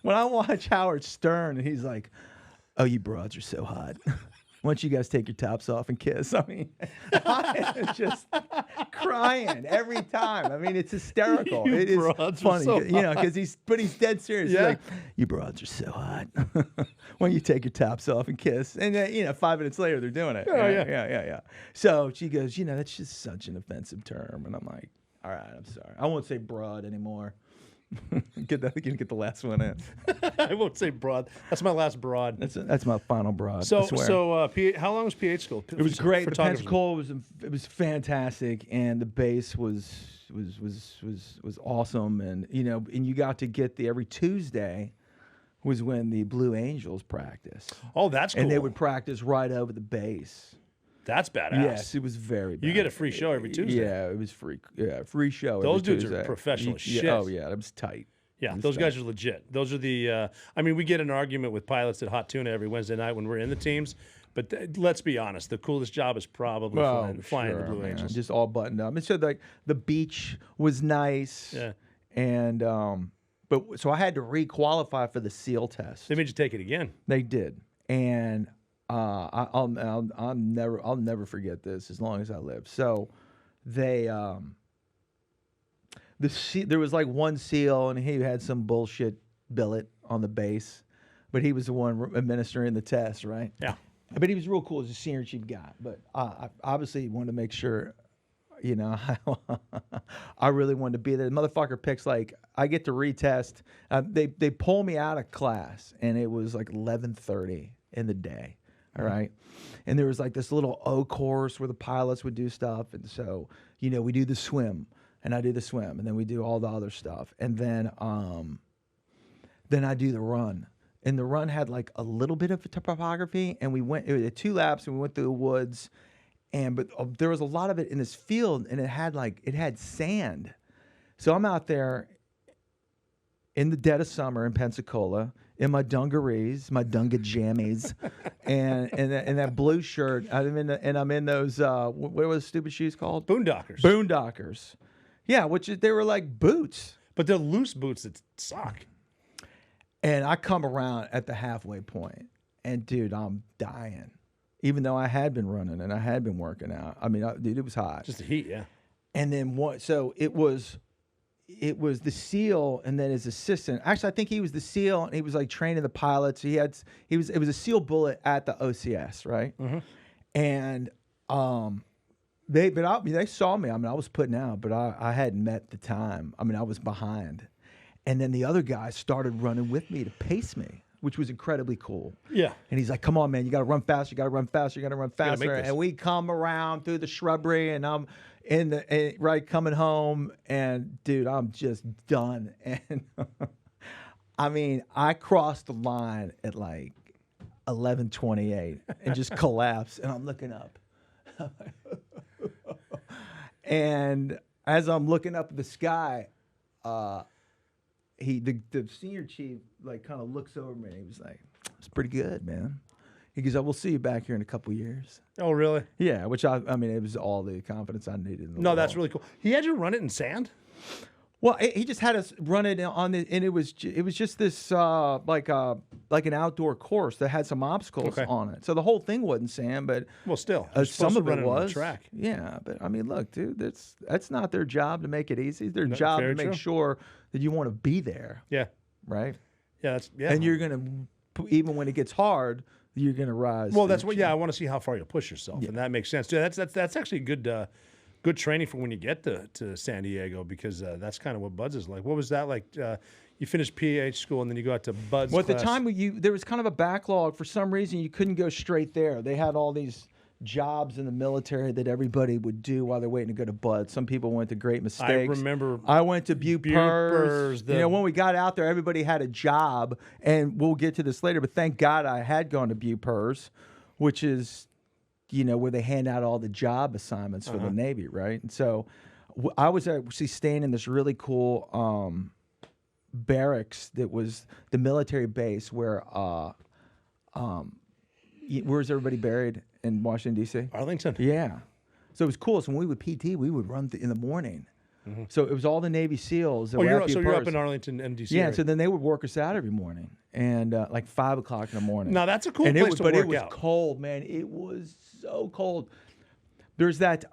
When I watch Howard Stern, and he's like, oh, you broads are so hot. Why don't you guys take your tops off and kiss? I mean, I'm just crying every time. I mean, it's hysterical. It is funny, so because he's dead serious. Yeah. He's like, you broads are so hot. Why don't you take your tops off and kiss? And then, 5 minutes later, they're doing it. Yeah. So she goes, that's just such an offensive term. And I'm like, all right, I'm sorry. I won't say broad anymore. Get the last one in. I won't say broad. That's my last broad. That's my final broad. So, I swear. how long was PH school? It was great. The Pensacola was fantastic, and the base was awesome, and and you got to get every Tuesday was when the Blue Angels practiced. Oh, that's cool. And they would practice right over the base. That's badass. Yes, it was very bad. You get a free show every Tuesday. Yeah, it was free. Yeah, free show. Those every dudes Tuesday. are professional as shit. Oh yeah, that was tight. Yeah, those guys are legit. Those are the. We get an argument with pilots at Hot Tuna every Wednesday night when we're in the teams. But let's be honest, the coolest job is probably flying the Blue Angels. Just all buttoned up. And so the beach was nice. Yeah. And so I had to re-qualify for the SEAL test. They made you take it again. They did, and I'll never forget this as long as I live. So they there was like one SEAL, and he had some bullshit billet on the base, but he was the one administering the test, right? Yeah. But he was real cool as a senior chief guy. But I obviously wanted to make sure, I really wanted to be there. The motherfucker picks I get to retest. They pull me out of class, and it was like 11:30 in the day. All right. And there was this little O course where the pilots would do stuff. And so, we do the swim, and I do the swim, and then we do all the other stuff. And then I do the run. And the run had a little bit of topography, and we went 2 laps, and we went through the woods, but there was a lot of it in this field, and it had sand. So I'm out there in the dead of summer in Pensacola in my dungarees, my dunga jammies, and that blue shirt. I'm in those what were those stupid shoes called? Boondockers. Yeah, they were like boots, but they're loose boots that suck. And I come around at the halfway point, and dude, I'm dying. even though I had been running and I had been working out. I mean, dude, it was hot. Just the heat, yeah. And then what? So it was the SEAL, and then his assistant. Actually, I think he was the SEAL, and he was like training the pilots. It was a SEAL bullet at the OCS, right? Mm-hmm. And they saw me. I mean, I was putting out, but I hadn't met the time. I mean, I was behind. And then the other guys started running with me to pace me, which was incredibly cool. Yeah. And he's like, come on, man, you got to run faster. You got to run faster. You got to run gotta make faster. this. And we come around through the shrubbery, and I'm coming home, and dude, I'm just done. And I mean, I crossed the line at like 11:28 and just collapsed, and I'm looking up. And as I'm looking up at the sky, the senior chief like kind of looks over me, and he was like, "It's pretty good, man." He goes, "I will see you back here in a couple years." Oh, really? Yeah, which I mean, it was all the confidence I needed in the No, world. that's really cool. He had you run it in sand? Well, he just had us run it on the, and it was just this like an outdoor course that had some obstacles on it. So the whole thing wasn't sand, but still, some of it was track. Yeah, but I mean, look, dude, that's not their job to make it easy. It's their job to make sure that you want to be there. Yeah. Right. Yeah. And you're gonna, even when it gets hard, you're gonna rise. Well, that's what. Yeah, I want to see how far you push yourself, and that makes sense. Dude, that's actually good training for when you get to San Diego, because that's kind of what Buds is like. What was that like? You finished PH school and then you go out to Buds. Well, at the time there was kind of a backlog. For some reason, you couldn't go straight there. They had all these jobs in the military that everybody would do while they're waiting to go to Buds. Some people went to Great Mistakes. I remember. I went to Bupers. You know, when we got out there, everybody had a job, and we'll get to this later. But thank God I had gone to Bupers, which is, where they hand out all the job assignments for the Navy, right? And so I was actually staying in this really cool barracks that was the military base where where's everybody buried in Washington, D.C.? Arlington. Yeah. So it was cool. So when we would PT, we would run in the morning. Mm-hmm. So it was all the Navy SEALs. That you're up in Arlington, MDC. Yeah, so then they would work us out every morning, and like 5 o'clock in the morning. Now that's a cool place to work out. But it was cold, man. It was so cold. There's that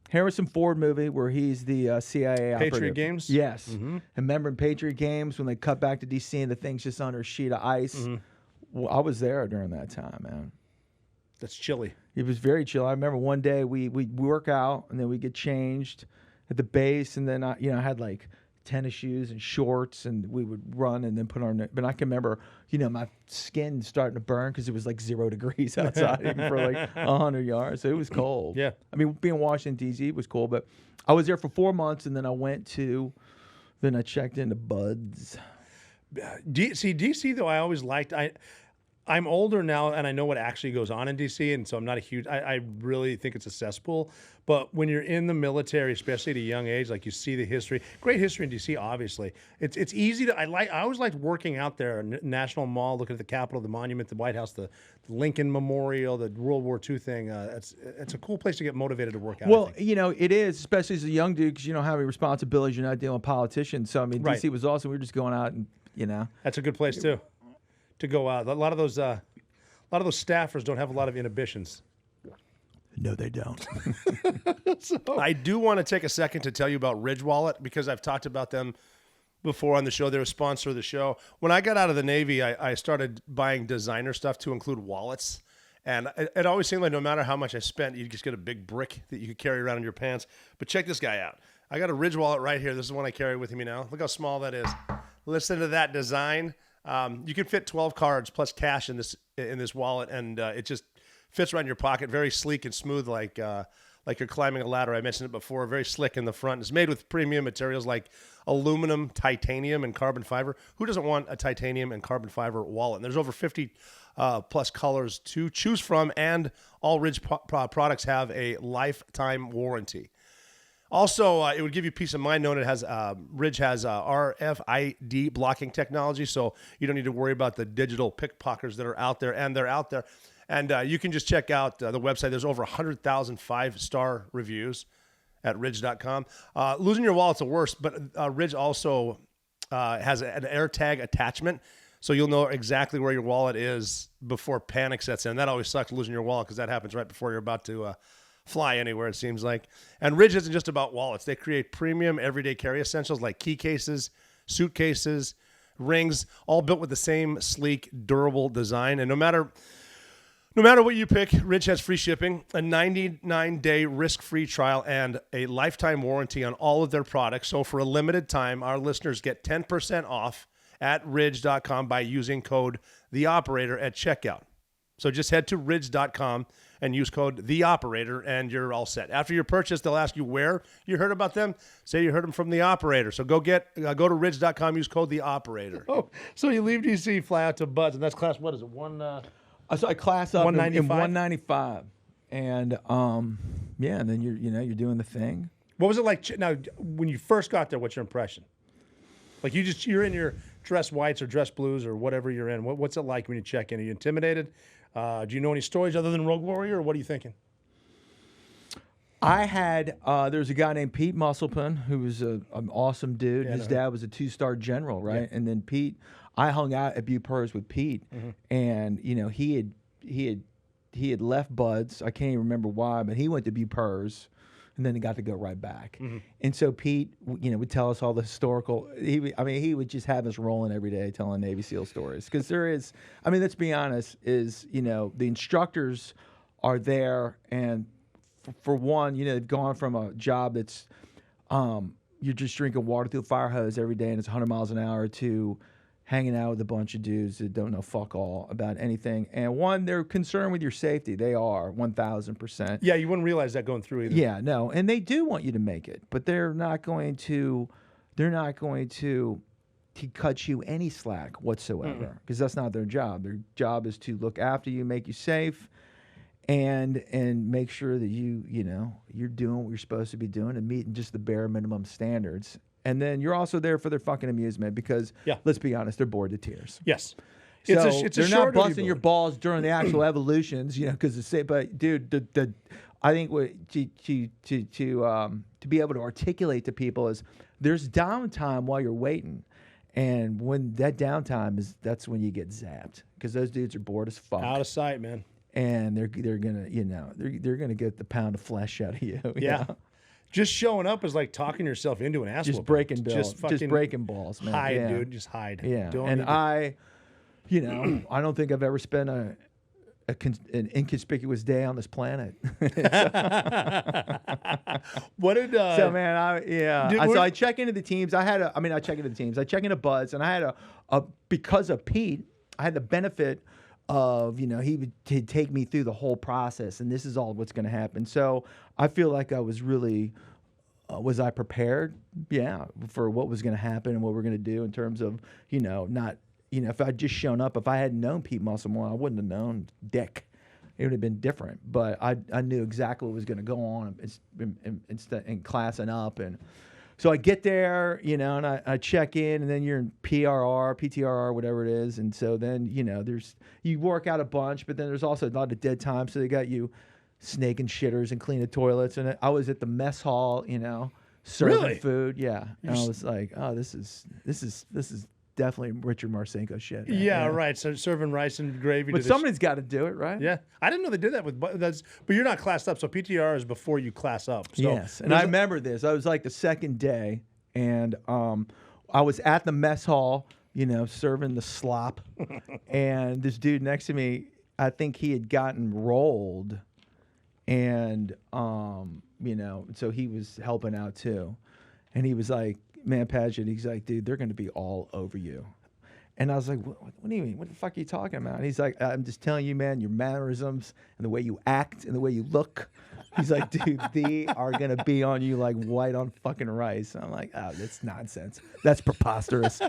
Harrison Ford movie where he's the CIA operative. Patriot Games? Yes. Mm-hmm. And remember in Patriot Games when they cut back to D.C. and the thing's just under a sheet of ice? Mm-hmm. Well, I was there during that time, man. That's chilly. It was very chill. I remember one day we work out, and then we get changed at the base, and then I had like tennis shoes and shorts, and we would run and then put on. But I can remember, my skin starting to burn because it was like 0 degrees outside even for like 100 yards. So it was cold. Yeah. I mean, being in Washington D.C. was cool, but I was there for 4 months, and then I checked into Buds. DC though, I always liked. I'm older now, and I know what actually goes on in DC, and so I'm not a huge. I really think it's a cesspool. But when you're in the military, especially at a young age, like you see the history, great history in DC. Obviously, it's easy to. I always liked working out there, National Mall, looking at the Capitol, the Monument, the White House, the Lincoln Memorial, the World War II thing. It's a cool place to get motivated to work out. Well, it is, especially as a young dude, because you don't have any responsibilities. You're not dealing with politicians. So I mean, DC was awesome. We were just going out and that's a good place too. To go out. A lot of those staffers don't have a lot of inhibitions. No, they don't. I do want to take a second to tell you about Ridge Wallet, because I've talked about them before on the show. They're a sponsor of the show. When I got out of the Navy, I started buying designer stuff to include wallets. And it always seemed like no matter how much I spent, you just get a big brick that you could carry around in your pants. But check this guy out. I got a Ridge Wallet right here. This is one I carry with me now. Look how small that is. Listen to that design. You can fit 12 cards plus cash in this wallet, and it just fits right in your pocket. Very sleek and smooth, like you're climbing a ladder. I mentioned it before. Very slick in the front. It's made with premium materials like aluminum, titanium, and carbon fiber. Who doesn't want a titanium and carbon fiber wallet? And there's over 50 plus colors to choose from, and all Ridge products have a lifetime warranty. Also, it would give you peace of mind knowing Ridge has RFID blocking technology, so you don't need to worry about the digital pickpockets that are out there, and they're out there. And you can just check out the website. There's over 100,000 5-star reviews at Ridge.com. Losing your wallet's the worst, but Ridge also has an AirTag attachment. So you'll know exactly where your wallet is before panic sets in. That always sucks, losing your wallet, because that happens right before you're about to fly anywhere, it seems like. And Ridge isn't just about wallets. They create premium everyday carry essentials like key cases, suitcases, rings, all built with the same sleek, durable design. And no matter what you pick, Ridge has free shipping, a 99-day risk-free trial, and a lifetime warranty on all of their products. So for a limited time, our listeners get 10% off at ridge.com by using code THEOPERATOR at checkout. So just head to ridge.com and use code THEOPERATOR, and you're all set. After your purchase, they'll ask you where you heard about them. Say you heard them from The Operator. So go to ridge.com, use code THEOPERATOR. Oh, so you leave DC, fly out to Bud's, and that's class, what is it, So I class up in 195? 195, and and then you're doing the thing. What was it like now when you first got there? What's your impression? Like you're in your dress whites or dress blues or whatever you're in. What's it like when you check in? Are you intimidated? Do you know any stories other than Rogue Warrior, or what are you thinking? I had there's a guy named Pete Musselman who was an awesome dude. His dad was a 2-star general, right? Yeah. And then Pete, I hung out at Bupers with Pete, and he had left Bud's. I can't even remember why, but he went to Bupers, and then he got to go right back. And so Pete, would tell us all the historical. He would just have us rolling every day telling Navy SEAL stories, because there is. Let's be honest. The instructors are there, and for one, they've gone from a job that's you're just drinking water through a fire hose every day and it's 100 miles an hour to hanging out with a bunch of dudes that don't know fuck all about anything. And one, they're concerned with your safety. They are 1,000%. Yeah, you wouldn't realize that going through either. Yeah, no, and they do want you to make it, but they're not going to cut you any slack whatsoever, because that's not their job. Their job is to look after you, make you safe, and make sure that you're doing what you're supposed to be doing and meeting just the bare minimum standards. And then you're also there for their fucking amusement, because let's be honest, they're bored to tears. Yes. So they're not busting your balls during the actual evolutions, because but dude, I think to be able to articulate to people is there's downtime while you're waiting. And when that downtime is, that's when you get zapped, because those dudes are bored as fuck. Out of sight, man. And they're gonna they're gonna get the pound of flesh out of you. Yeah. Just showing up is like talking yourself into an ass just whooping. Just breaking balls, man. Hide, dude. Just hide. Yeah. I don't think I've ever spent an inconspicuous day on this planet. What did so man? So I check into the teams. I check into the teams. I check into Bud's, and I had a because of Pete, I had the benefit of he'd take me through the whole process, and this is all what's going to happen. So I feel like I was really was I prepared? Yeah, for what was going to happen and what we're going to do in terms of not. If I'd just shown up, if I hadn't known Pete Musselman, I wouldn't have known Dick. It would have been different. But I knew exactly what was going to go on in classing up. And so I get there, and I check in, and then you're in PTRR, whatever it is. And so then, you work out a bunch, but then there's also a lot of dead time. So they got you snaking shitters and cleaning toilets. And I was at the mess hall, serving food. Yeah. And I was like, oh, this is definitely Richard Marcinko shit. Man. Yeah, right. So serving rice and gravy. But somebody's got to do it, right? Yeah. I didn't know they did that but you're not classed up. So PTR is before you class up. So yes. And I remember this. I was like the second day, and I was at the mess hall, serving the slop. And this dude next to me, I think he had gotten rolled. And, so he was helping out too. And he was like, man, Paget, he's like, dude, they're going to be all over you. And I was like, what do you mean? What the fuck are you talking about? And he's like, I'm just telling you, man, your mannerisms and the way you act and the way you look. He's like, dude, they are going to be on you like white on fucking rice. And I'm like, oh, that's nonsense. That's preposterous.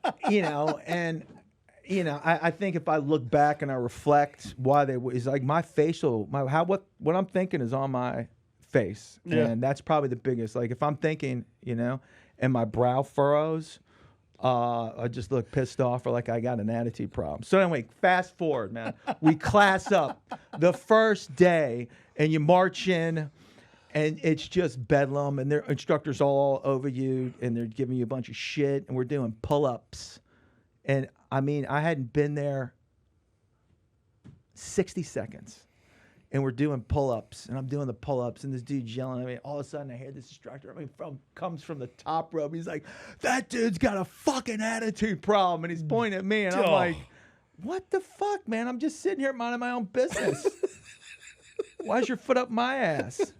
I think if I look back and I reflect why it's like my facial, what I'm thinking is on my face, and that's probably the biggest. Like if I'm thinking, and my brow furrows, I just look pissed off, or like I got an attitude problem. So anyway, fast forward, man. We class up the first day, and you march in, and it's just bedlam, and their instructors all over you, and they're giving you a bunch of shit, and we're doing pull-ups And I mean, I hadn't been there 60 seconds. And we're doing pull-ups, and I'm doing the pull-ups, and this dude's yelling at me. All of a sudden, I hear this instructor. Comes from the top rope. He's like, "That dude's got a fucking attitude problem," and he's pointing at me, and I'm like, "What the fuck, man? I'm just sitting here minding my own business. Why's your foot up my ass?"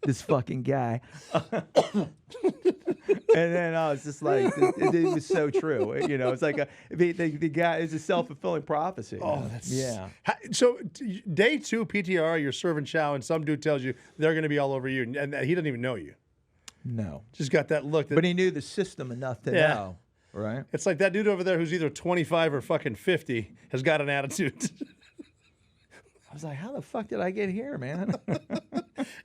This fucking guy. And then I was just like, it was so true. You know, it's like the guy is a self-fulfilling prophecy. Oh, that's yeah. So day 2 PTR, you're serving chow, and some dude tells you they're going to be all over you, and he doesn't even know you. No. Just got that look. But he knew the system enough to know, right? It's like that dude over there who's either 25 or fucking 50 has got an attitude. I was like, how the fuck did I get here, man?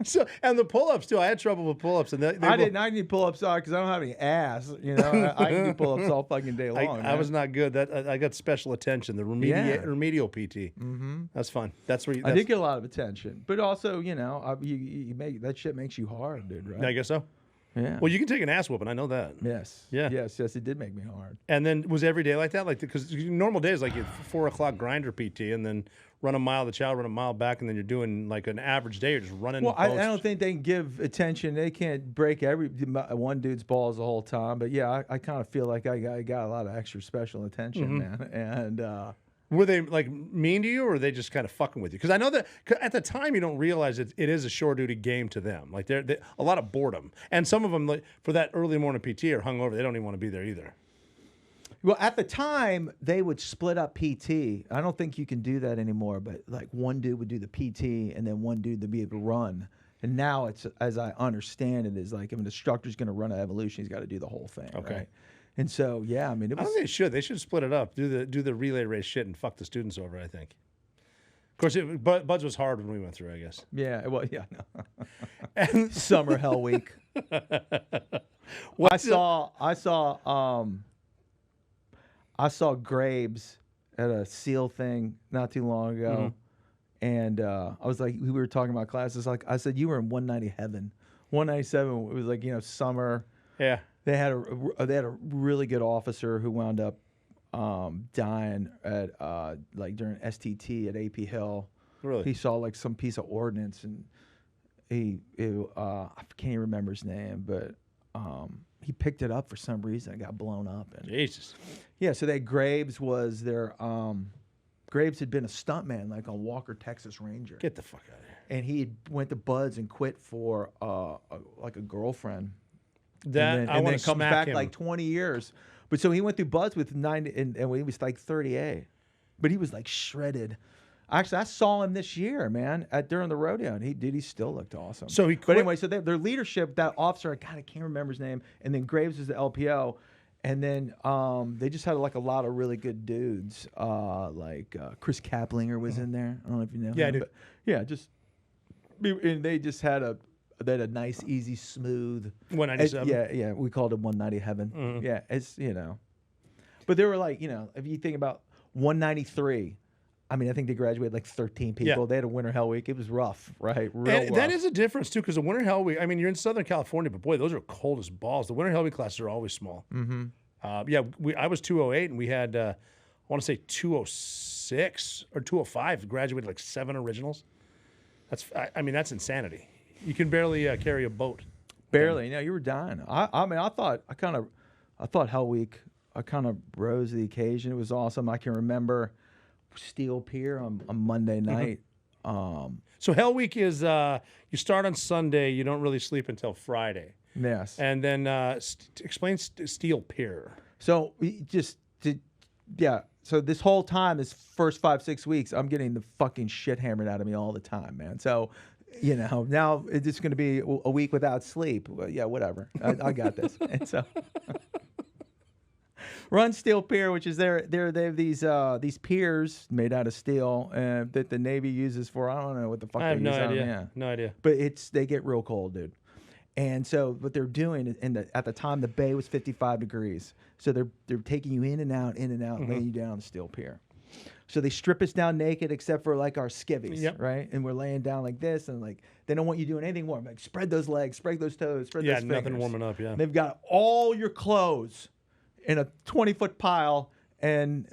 So, and the pull-ups too. I had trouble with pull-ups, and I need pull-ups because I don't have any ass. You know, I can do pull-ups all fucking day long. I was not good. I got special attention. The remedial PT. Mm-hmm. That's fun. That's where I did get a lot of attention, but also, you know, you make that shit makes you hard, dude. Right? I guess so. Yeah. Well, you can take an ass whooping. I know that. Yes. Yeah. Yes. It did make me hard. And then was every day like that? Like because normal days like 4 o'clock grinder PT, and then run a mile the chow, run a mile back, and then you're doing like an average day. You're just running. Well, I don't think they can give attention. They can't break one dude's balls the whole time. But yeah, I kind of feel like I got a lot of extra special attention, man. And were they like mean to you, or were they just kind of fucking with you? Because I know that at the time you don't realize it is a shore duty game to them. Like they're a lot of boredom, and some of them like, for that early morning PT are hungover. They don't even want to be there either. Well, at the time, they would split up PT. I don't think you can do that anymore, but like one dude would do the PT and then one dude to be able to run. And now it's, as I understand it, is like if an instructor's going to run an evolution, he's got to do the whole thing. Okay. Right? And so, yeah, I mean, it was. I don't think they should. They should split it up, do the relay race shit, and fuck the students over. I think. Of course, Buds was hard when we went through. I guess. Yeah. Well, yeah. No. And Summer Hell Week. I saw Graves at a SEAL thing not too long ago, and I was like, we were talking about classes. Like I said, you were in 190 heaven. 197. It was like summer. Yeah. They had a really good officer who wound up dying at like during STT at AP Hill. Really? He saw like some piece of ordnance, and I can't even remember his name, but he picked it up for some reason. It got blown up. And Jesus. Yeah, so Graves was their Graves had been a stuntman like on Walker, Texas Ranger. Get the fuck out of here. And he went to Buds and quit for like a girlfriend. And then comes back like 20 years. But so he went through Buds with 90, and he was like 38. But he was like shredded. Actually, I saw him this year, man, during the rodeo, and he still looked awesome. So he quit. But anyway, so their leadership, that officer, I can't remember his name, and then Graves was the LPO, and then they just had like a lot of really good dudes, like Chris Kaplinger was in there. I don't know if you know. Yeah, him, I do. But yeah, and they just had a nice, easy, smooth 197. Yeah, we called it 190 heaven. Yeah, it's but they were like if you think about 193. I mean, I think they graduated like 13 people. Yeah. They had a winter hell week. It was rough, right? Rough. That is a difference, too, because the winter hell week, I mean, you're in Southern California, but boy, those are cold as balls. The winter hell week classes are always small. Mm-hmm. I was 208, and we had, I want to say 206 or 205, graduated like 7 originals. That's insanity. You can barely carry a boat. Barely. No, you were dying. I thought hell week, I kind of rose to the occasion. It was awesome. I can remember Steel Pier on Monday night. So Hell Week is you start on Sunday, you don't really sleep until Friday. Yes. And then explain Steel Pier. So so this whole time, this first 5-6 weeks, I'm getting the fucking shit hammered out of me all the time, man. So now it's just going to be a week without sleep. Well, yeah, whatever. I got this. And so Run Steel Pier, which is they have these piers made out of steel that the Navy uses for, I don't know what the fuck. I have no idea. No idea. But they get real cold, dude. And so what they're doing at the time the bay was 55 degrees, so they're taking you in and out, laying you down on the steel pier. So they strip us down naked except for like our skivvies, right? And we're laying down like this, and like they don't want you doing anything warm. Like spread those legs, spread those toes, spread those fingers. Yeah, nothing warming up. Yeah. And they've got all your clothes in a 20-foot pile, and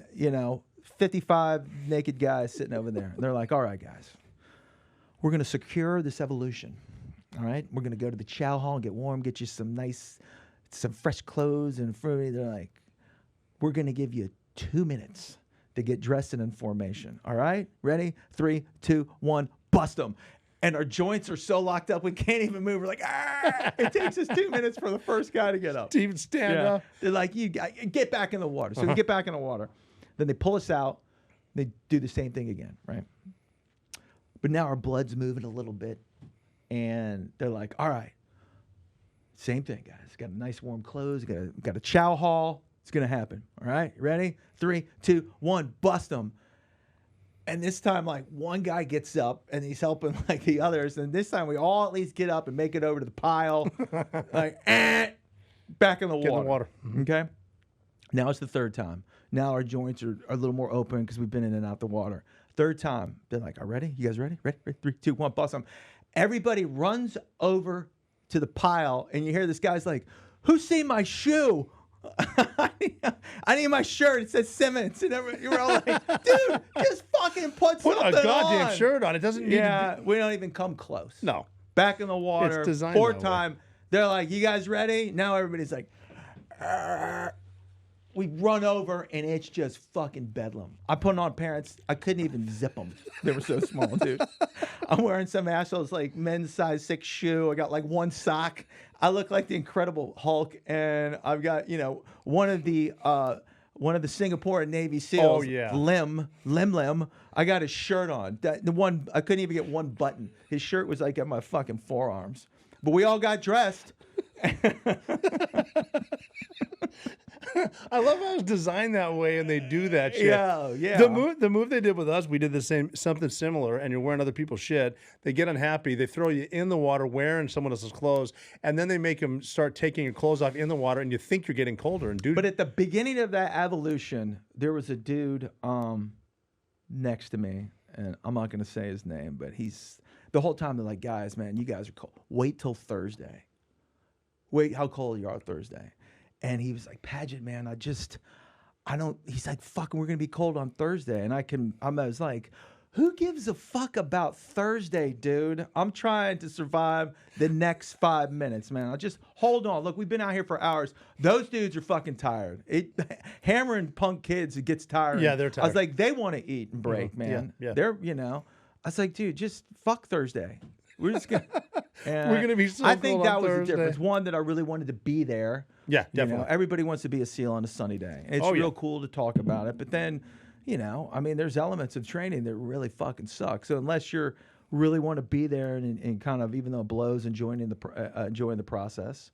55 naked guys sitting over there. And they're like, all right, guys, we're going to secure this evolution. All right, we're going to go to the chow hall and get warm, get you some fresh clothes and fruity. They're like, we're going to give you 2 minutes to get dressed and in formation. All right, ready? 3, 2, 1, bust them. And our joints are so locked up we can't even move. We're like, ah! It takes us 2 minutes for the first guy to get up. To even stand up. They're like, you get back in the water. So we get back in the water. Then they pull us out. They do the same thing again, right? But now our blood's moving a little bit. And they're like, all right, same thing, guys. Got a nice warm clothes. Got a chow hall. It's going to happen. All right, ready? 3, 2, 1, bust them. And this time, like, one guy gets up and he's helping like the others. And this time we all at least get up and make it over to the pile. Like, back in the water. Get in the water. Okay? Now it's the third time. Now our joints are a little more open because we've been in and out the water. Third time, they're like, "Are ready? You guys ready? Ready? 3, 2, 1, bust them." Everybody runs over to the pile, and you hear this guy's like, "Who's seen my shoe? I need my shirt. It says Simmons." And you were all like, "Dude, just fucking put something a goddamn on." shirt on. It doesn't need to we don't even come close. No. Back in the water. It's designed Fourth that way. time, they're like, "You guys ready?" Now everybody's like, "Arr." We run over, and it's just fucking bedlam. I put on pants. I couldn't even zip them. They were so small, dude. I'm wearing some assholes like men's size 6 shoe. I got like one sock. I look like the Incredible Hulk, and I've got one of the Singapore Navy SEALs. Oh, yeah. Lim. I got his shirt on. The one I couldn't even get one button. His shirt was like at my fucking forearms. But we all got dressed. I love how it's designed that way, and they do that shit. Yeah. The move they did with us, we did something similar, and you're wearing other people's shit. They get unhappy, they throw you in the water wearing someone else's clothes, and then they make them start taking your clothes off in the water, and you think you're getting colder. And dude, But at the beginning of that evolution, there was a dude next to me, and I'm not gonna say his name, but he's the whole time they're like, "Guys, man, you guys are cold. Wait till Thursday. Wait, how cold you are Thursday." And he was like, "Paget, man, I don't." He's like, "Fucking, we're gonna be cold on Thursday." And I was like, "Who gives a fuck about Thursday, dude? I'm trying to survive the next 5 minutes, man. I just hold on. Look, we've been out here for hours. Those dudes are fucking tired. Hammering punk kids, it gets tired. Yeah, they're tired. I was like, they want to eat and break, man. Yeah. They're, I was like, dude, just fuck Thursday. We're just gonna. We're gonna be so I think cold that on was the Thursday. difference. One, that I really wanted to be there. Yeah, definitely. Everybody wants to be a SEAL on a sunny day. And it's real cool to talk about it. But then, there's elements of training that really fucking suck. So unless you really want to be there and kind of, even though it blows, enjoying the process,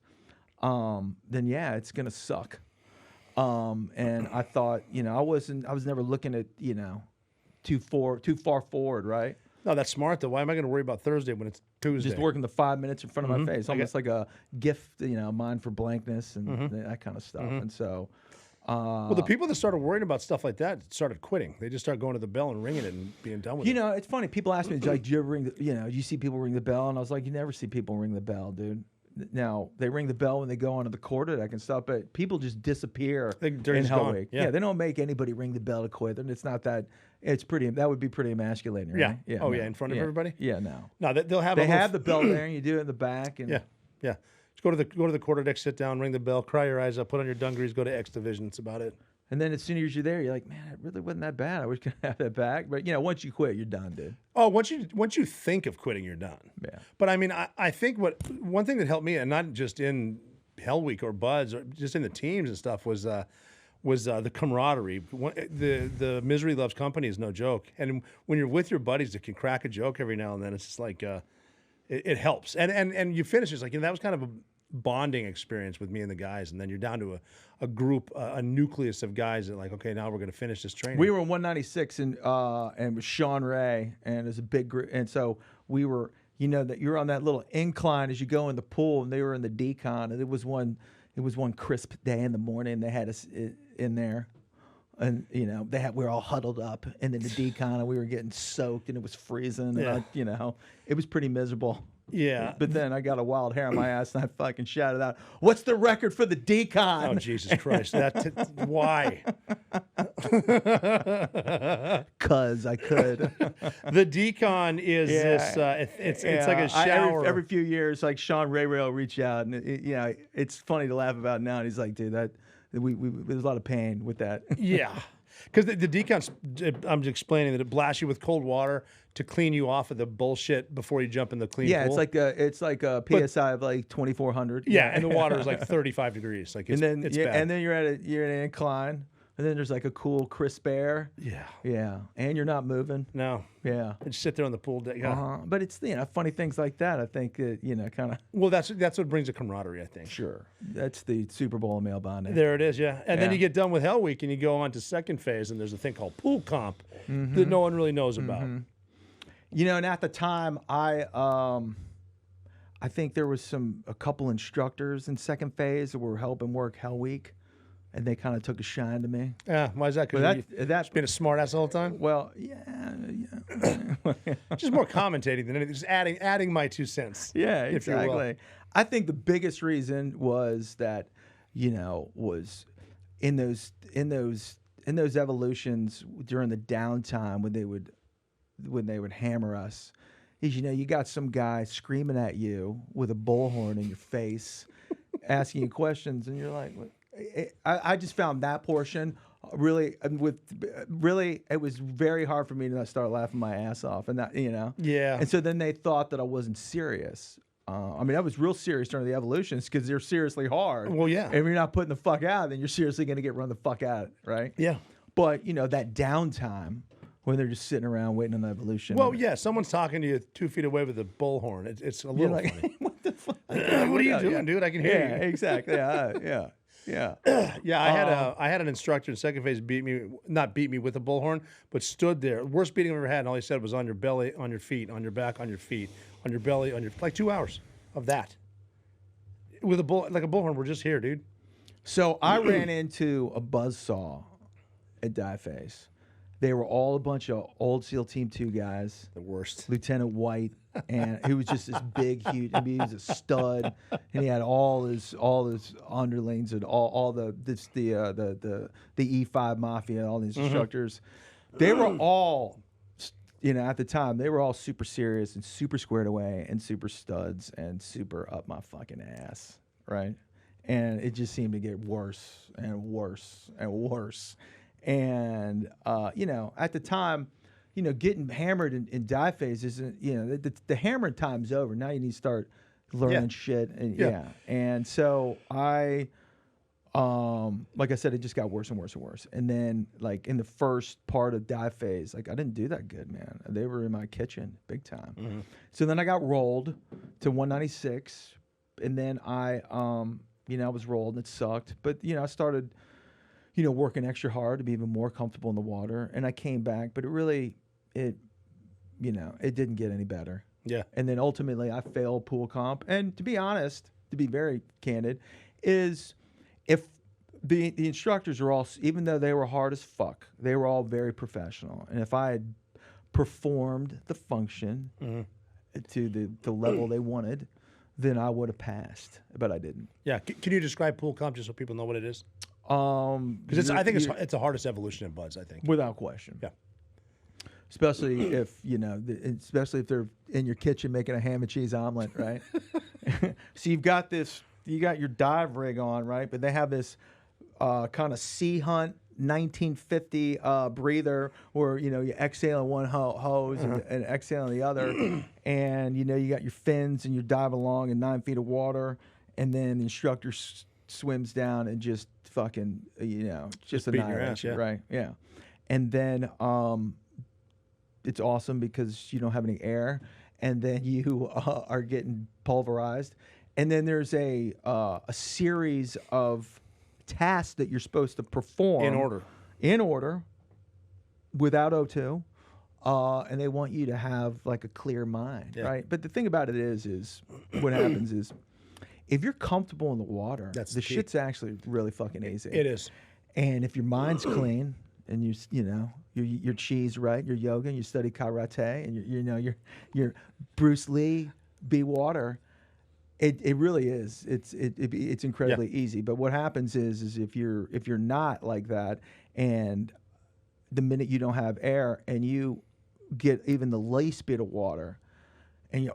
then yeah, it's gonna suck. And I thought, I was never looking at, too far forward, right? No, that's smart though. Why am I going to worry about Thursday when it's Tuesday? Just working the 5 minutes in front of my face, almost like a gift, mind for blankness and that kind of stuff. And so, well, the people that started worrying about stuff like that started quitting. They just started going to the bell and ringing it and being done with it. It's funny. People ask me, like, "Do you ever ring the, you see people ring the bell?" And I was like, "You never see people ring the bell, dude." Now they ring the bell when they go onto the quarterdeck and stuff, but people just disappear in Hell Week. Yeah, they don't make anybody ring the bell to quit, and it's not that. It's pretty. That would be pretty emasculating, right? Yeah. Oh yeah, in front of everybody. Yeah, no. No, they'll have. They have the bell there, and you do it in the back. And yeah. Just go to the quarterdeck, sit down, ring the bell, cry your eyes up, put on your dungarees, go to X Division. That's about it. And then as soon as you're there, you're like, "Man, it really wasn't that bad. I wish I could have that back." But once you quit, you're done, dude. Oh, once you think of quitting, you're done. Yeah. But I mean, I think one thing that helped me, and not just in Hell Week or Buds, or just in the teams and stuff, was the camaraderie. The misery loves company is no joke. And when you're with your buddies that can crack a joke every now and then, it's just like it helps. And you finish, it's like, that was kind of a bonding experience with me and the guys, and then you're down to a group, a nucleus of guys that like, okay, now we're going to finish this training. We were in 196 and with Sean Ray, and it was a big group, and so we were, that you're on that little incline as you go in the pool, and they were in the decon, and it was one crisp day in the morning. They had us in there, and we were all huddled up, and then the decon, and we were getting soaked, and it was freezing, and it was pretty miserable. Yeah. But then I got a wild hair on my ass and I fucking shouted out, "What's the record for the decon?" Oh, Jesus Christ. Why? Cause I could. The decon is this. It's like a shower. Every few years, like Sean Ray will reach out, and it's funny to laugh about now. And he's like, "Dude, there's a lot of pain with that." Yeah, because the decons. I'm just explaining that it blasts you with cold water to clean you off of the bullshit before you jump in the clean pool. It's like a PSI of like 2,400. Yeah, and the water is like 35 degrees. Like it's bad. And then you're at an incline. And then there's like a cool, crisp air. Yeah. Yeah. And you're not moving. No. Yeah. And just sit there on the pool deck. Yeah. But it's, funny things like that. I think that, kind of. Well, that's what brings the camaraderie, I think. Sure. That's the Super Bowl of male bonding. There it is, yeah. And then you get done with Hell Week and you go on to second phase, and there's a thing called pool comp that no one really knows about. And at the time, I think there was a couple instructors in second phase that were helping work Hell Week. And they kind of took a shine to me. Yeah, why is that? Because that's been a smart ass the whole time. Well, yeah. Just more commentating than anything. Just adding my 2 cents. Yeah, exactly. I think the biggest reason was that, was in those evolutions during the downtime when they would hammer us. Is you got some guy screaming at you with a bullhorn in your face, asking you questions, and you're like, what? I just found that portion really it was very hard for me to not start laughing my ass off, and that yeah. And so then they thought that I wasn't serious. I was real serious during the evolutions because they're seriously hard. Well, yeah. And if you're not putting the fuck out, then you're seriously going to get run the fuck out, right? Yeah. But that downtime when they're just sitting around waiting on the evolution. Well, yeah, somene's talking to you 2 feet away with a bullhorn. It's a little funny. What the fuck? What are you doing, dude? I can hear you. Yeah, exactly. Yeah. Yeah, I had an instructor in second phase not beat me with a bullhorn, but stood there. Worst beating I've ever had, and all he said was on your belly, on your feet, on your back, on your feet, on your belly, like 2 hours of that. With a bullhorn, we're just here, dude. So I ran into a buzzsaw at Dive Phase. They were all a bunch of old SEAL Team 2 guys. The worst. Lieutenant White, and he was just this big, huge. He was a stud, and he had all his underlings and all the E5 Mafia, all these instructors. They were all, at the time, they were all super serious and super squared away and super studs and super up my fucking ass, right? And it just seemed to get worse and worse and worse. And, at the time, getting hammered in dive phase isn't, the hammering time's over. Now you need to start learning shit. And And so I, like I said, it just got worse and worse and worse. And then like in the first part of dive phase, like I didn't do that good, man. They were in my kitchen big time. Mm-hmm. So then I got rolled to 196, and then I was rolled and it sucked. But, I started, working extra hard to be even more comfortable in the water. And I came back, but it didn't get any better. Yeah. And then ultimately I failed pool comp. And to be honest, to be very candid, is if the instructors were all, even though they were hard as fuck, they were all very professional. And if I had performed the function to the level they wanted, then I would have passed, but I didn't. Yeah. Can you describe pool comp just so people know what it is? Because I think it's the hardest evolution in BUD/S, I think. Without question. Yeah. Especially if, especially if they're in your kitchen making a ham and cheese omelet, right? So you got your dive rig on, right? But they have this kind of Sea Hunt 1950 breather where, you exhale in one hose and exhale in the other. And, you got your fins and you dive along in 9 feet of water. And then the instructor swims down and just fucking, just annihilate you, right? Yeah. And then it's awesome because you don't have any air, and then you are getting pulverized. And then there's a series of tasks that you're supposed to perform in order without O2. And they want you to have like a clear mind, right? But the thing about it is what happens is, if you're comfortable in the water, the shit's actually really fucking easy. It is. And if your mind's clean and you're cheese, right? You're yoga and you study karate and you're Bruce Lee be water. It really is. It's incredibly easy. But what happens is if you're not like that, and the minute you don't have air and you get even the least bit of water, and you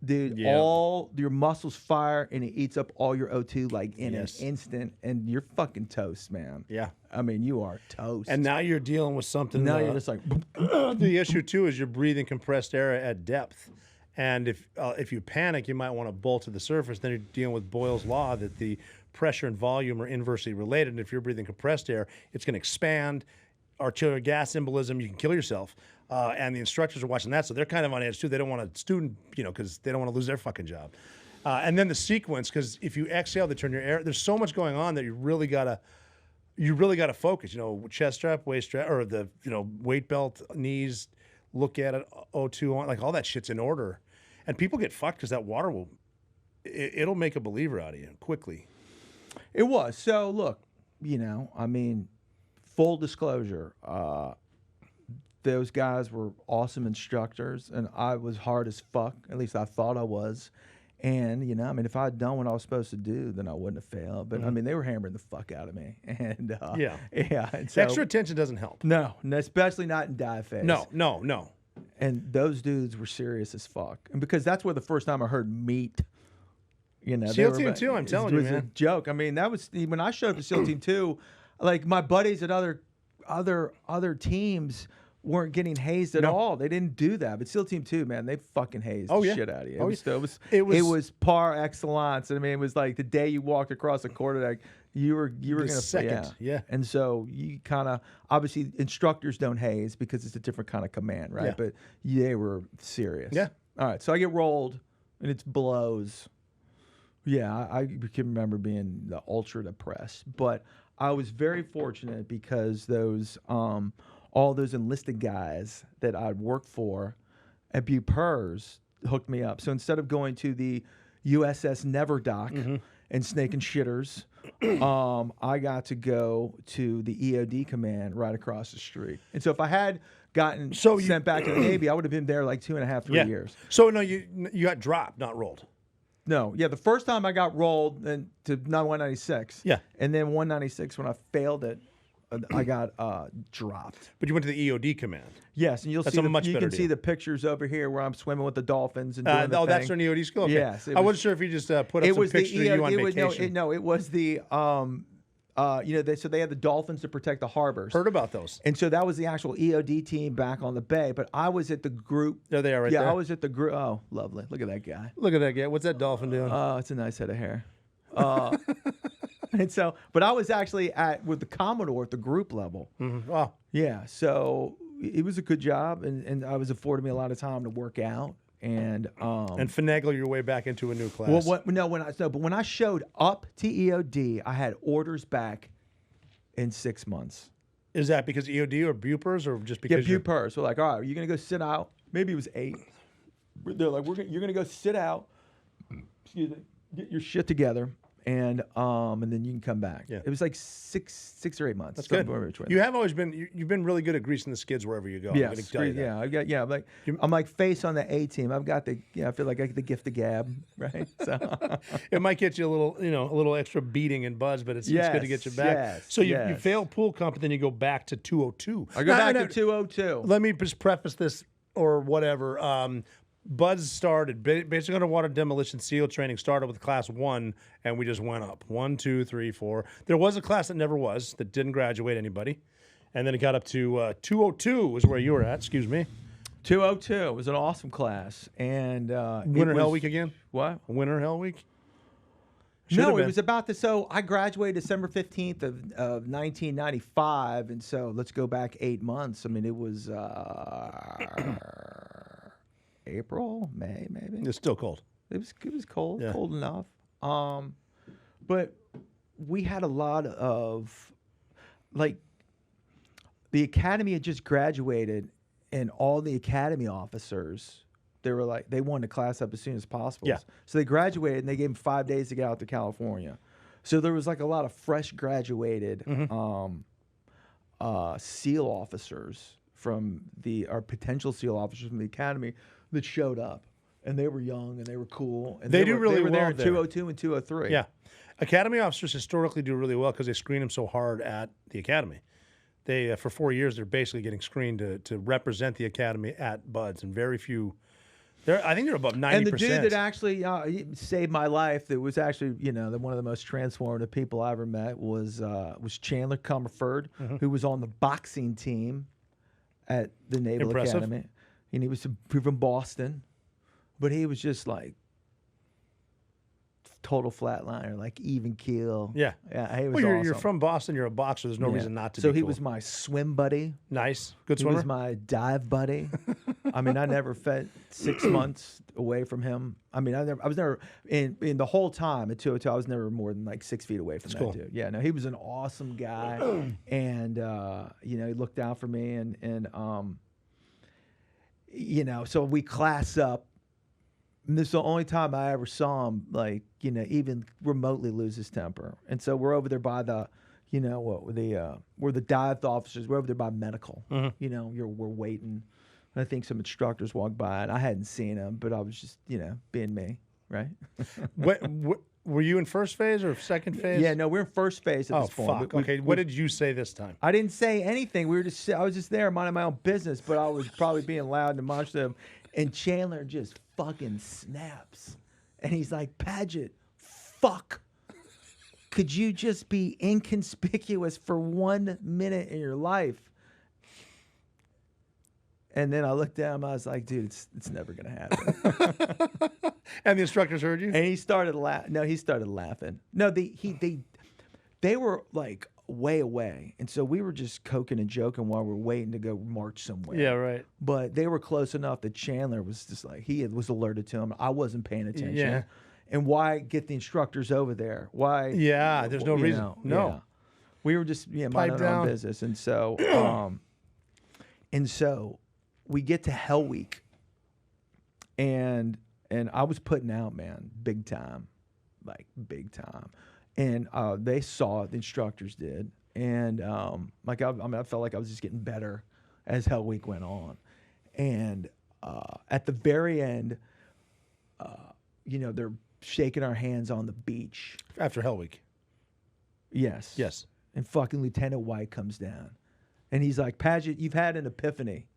dude, all your muscles fire and it eats up all your O2 like in an instant, and you're fucking toast, man. Yeah. I mean, you are toast. And now you're dealing with something. Now you're just like the issue too is you're breathing compressed air at depth, and if you panic, you might want to bolt to the surface. Then you're dealing with Boyle's law that the pressure and volume are inversely related, and if you're breathing compressed air, it's going to expand. Arterial gas embolism, you can kill yourself. And the instructors are watching that, so they're kind of on edge too. They don't want a student, because they don't want to lose their fucking job. And then the sequence, because if you exhale, they turn your air. There's so much going on that you really gotta focus. Chest strap, waist strap, or the weight belt, knees. Look at it, O2 on, like all that shit's in order. And people get fucked because that water it'll make a believer out of you quickly. It was. So look, I mean, full disclosure, those guys were awesome instructors, and I was hard as fuck. At least I thought I was. And, I mean, if I had done what I was supposed to do, then I wouldn't have failed. But, I mean, they were hammering the fuck out of me. And, yeah. And so, extra attention doesnn't help. No, especially not in dive phase. No. And those dudes were serious as fuck. And because that's where the first time I heard meat, SEAL Team 2, I'm telling you, man. It was a joke. I mean, that was, when I showed up to SEAL Team 2, like my buddies at other teams weren't getting hazed at all. They didn't do that. But SEAL Team 2, man, they fucking hazed the shit out of you. It was par excellence. I mean, it was like the day you walked across the quarterdeck, you were going to second. Yeah. And so you kind of, obviously instructors don't haze because it's a different kind of command, right? Yeah. But they were serious. Yeah. All right. So I get rolled and it's blows. Yeah, I can remember being ultra depressed, but I was very fortunate because those all those enlisted guys that I'd worked for at Bupers hooked me up. So instead of going to the USS Never Dock and Snake and Shitters, I got to go to the EOD command right across the street. And so if I had gotten sent back to the Navy, I would have been there like 2.5, 3 years. So no, you got dropped, not rolled. No, yeah, the first time I got rolled to 196. Yeah. And then 196, when I failed it, I got dropped. But you went to the EOD command. Yes, and you'll That's see a much you better can see deal. the pictures over here where I'm swimming with the dolphins and doing the thing. That's an EOD school? Okay. Yes. I wasn't sure if you just put up some pictures of you on vacation. It was the so they had the dolphins to protect the harbors. Heard about those. And so that was the actual EOD team back on the bay. But I was at the group. There they are right there. Yeah, I was at the group. Oh, lovely. Look at that guy. Look at that guy. What's that dolphin doing? Oh, it's a nice head of hair. And so, but I was actually with the Commodore at the group level. Mm-hmm. Wow. Yeah. So it was a good job, and I was affording me a lot of time to work out and finagle your way back into a new class. Well, when I showed up to EOD, I had orders back in 6 months. Is that because EOD or Bupers or just because? Yeah, Bupers. So like, all right, you're gonna go sit out. Maybe it was 8. They're like, you're gonna go sit out. Excuse me. Get your shit together. And then you can come back. Yeah. It was like 6 or 8 months. That's good. You have always been. You've been really good at greasing the skids wherever you go. Yeah, I'm gonna tell you that. Yeah. I'm like face on the A team. I've got I feel like I get the gift of gab, right? So it might get you a little extra beating and buzz, but it's good to get you back. Yes, so you fail pool comp, and then you go back to 202. I go back to 202. Let me just preface this or whatever. Buzz started, basic underwater demolition SEAL training started with class 1, and we just went up. 1, 2, 3, 4. There was a class that never was, that didn't graduate anybody. And then it got up to 202 is where you were at, excuse me. 202. It was an awesome class. And Winter Hell Week again? What? Winter Hell Week? No, it was about so I graduated December 15th of 1995, and so let's go back 8 months. I mean, it was April, May, maybe. It's still cold. It was cold, cold enough. But we had a lot of, like, the academy had just graduated, and all the academy officers, they were like, they wanted to class up as soon as possible. Yeah. So they graduated, and they gave them 5 days to get out to California. So there was like a lot of fresh graduated SEAL officers from our potential SEAL officers from the academy that showed up. and they were young and they were cool. And They do were, really they were well there in there. 202 and 203. Yeah. Academy officers historically do really well because they screen them so hard at the academy. They for 4 years they're basically getting screened to represent the academy at Buds, and very few. I think they're above 90%. And the dude that actually saved my life, that was actually one of the most transformative people I ever met was Chandler Comerford, who was on the boxing team at the Naval Academy, and he was from Boston, but he was just like total flatliner, like even keel. Yeah. He was well, you're awesome. from Boston. You're a boxer. There's no reason not to. So be he cool. was my swim buddy. Nice, good He swimmer. was my dive buddy. I mean, I never fed 6 months away from him. I mean, I was never in the whole time at 202. I was never more than like 6 feet away from that dude. Yeah, no, he was an awesome guy, and he looked out for me, and so we class up. And this is the only time I ever saw him, like, even remotely lose his temper. And so we're over there by the, we're the dive officers. We're over there by medical. We're waiting. And I think some instructors walked by, and I hadn't seen him, but I was just, being me, right? what were you in first phase or second phase? Yeah, no, we're in first phase at this point. Oh, fuck. Okay, what did you say this time? I didn't say anything. I was just there minding my own business, but I was probably being loud and demonstrative. And Chandler just fucking snaps. And he's like, Paget, fuck. Could you just be inconspicuous for 1 minute in your life? And then I looked at him. I was like, dude, it's never going to happen. And the instructors heard you? And he started laughing. No, he started laughing. No, they were like way away. And so we were just coking and joking while we were waiting to go march somewhere. Yeah, right. But they were close enough that Chandler was just like, was alerted to him. I wasn't paying attention. Yeah. And why get the instructors over there? Why? Yeah, there's no reason. No. Yeah. We were just minding our own business. And so, we get to Hell Week. And I was putting out, man, big time. Like, big time. And they saw it, the instructors did. And I felt like I was just getting better as Hell Week went on. And at the very end, they're shaking our hands on the beach. After Hell Week. Yes. Yes. And fucking Lieutenant White comes down. And he's like, Paget, you've had an epiphany.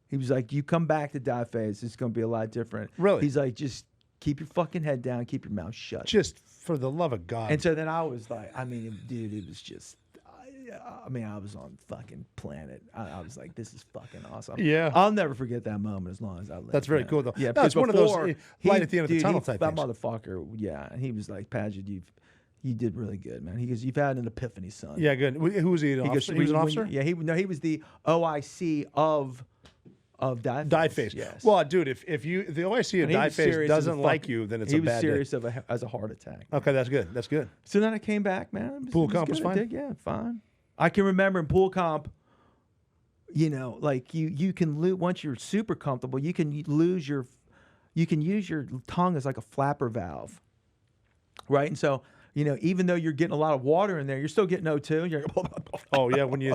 He was like, you come back to dive phase, it's going to be a lot different. Really? He's like, just keep your fucking head down, keep your mouth shut. Just for the love of God. And so then I was like, dude, it was just, I was on fucking planet. I was like, this is fucking awesome. Yeah. I'll never forget that moment as long as I live. That's very cool, though. Yeah, No, it's one of those light at the end of the tunnel type that things. motherfucker, yeah. And he was like, Paget, you did really good, man. He goes, you've had an epiphany, son. Yeah, good. Who was he? An officer? He was an officer? He was the OIC of dive phase. Yes. Well, dude, if the OIC of dive phase doesn't like you, then it's a bad day. He was serious as a heart attack. Okay, that's good. That's good. So then I came back, man. Pool comp was fine? Yeah, fine. I can remember in pool comp, like you can lose, once you're super comfortable, you can use your tongue as like a flapper valve. Right? And so, even though you're getting a lot of water in there, you're still getting O2. You're oh yeah, when you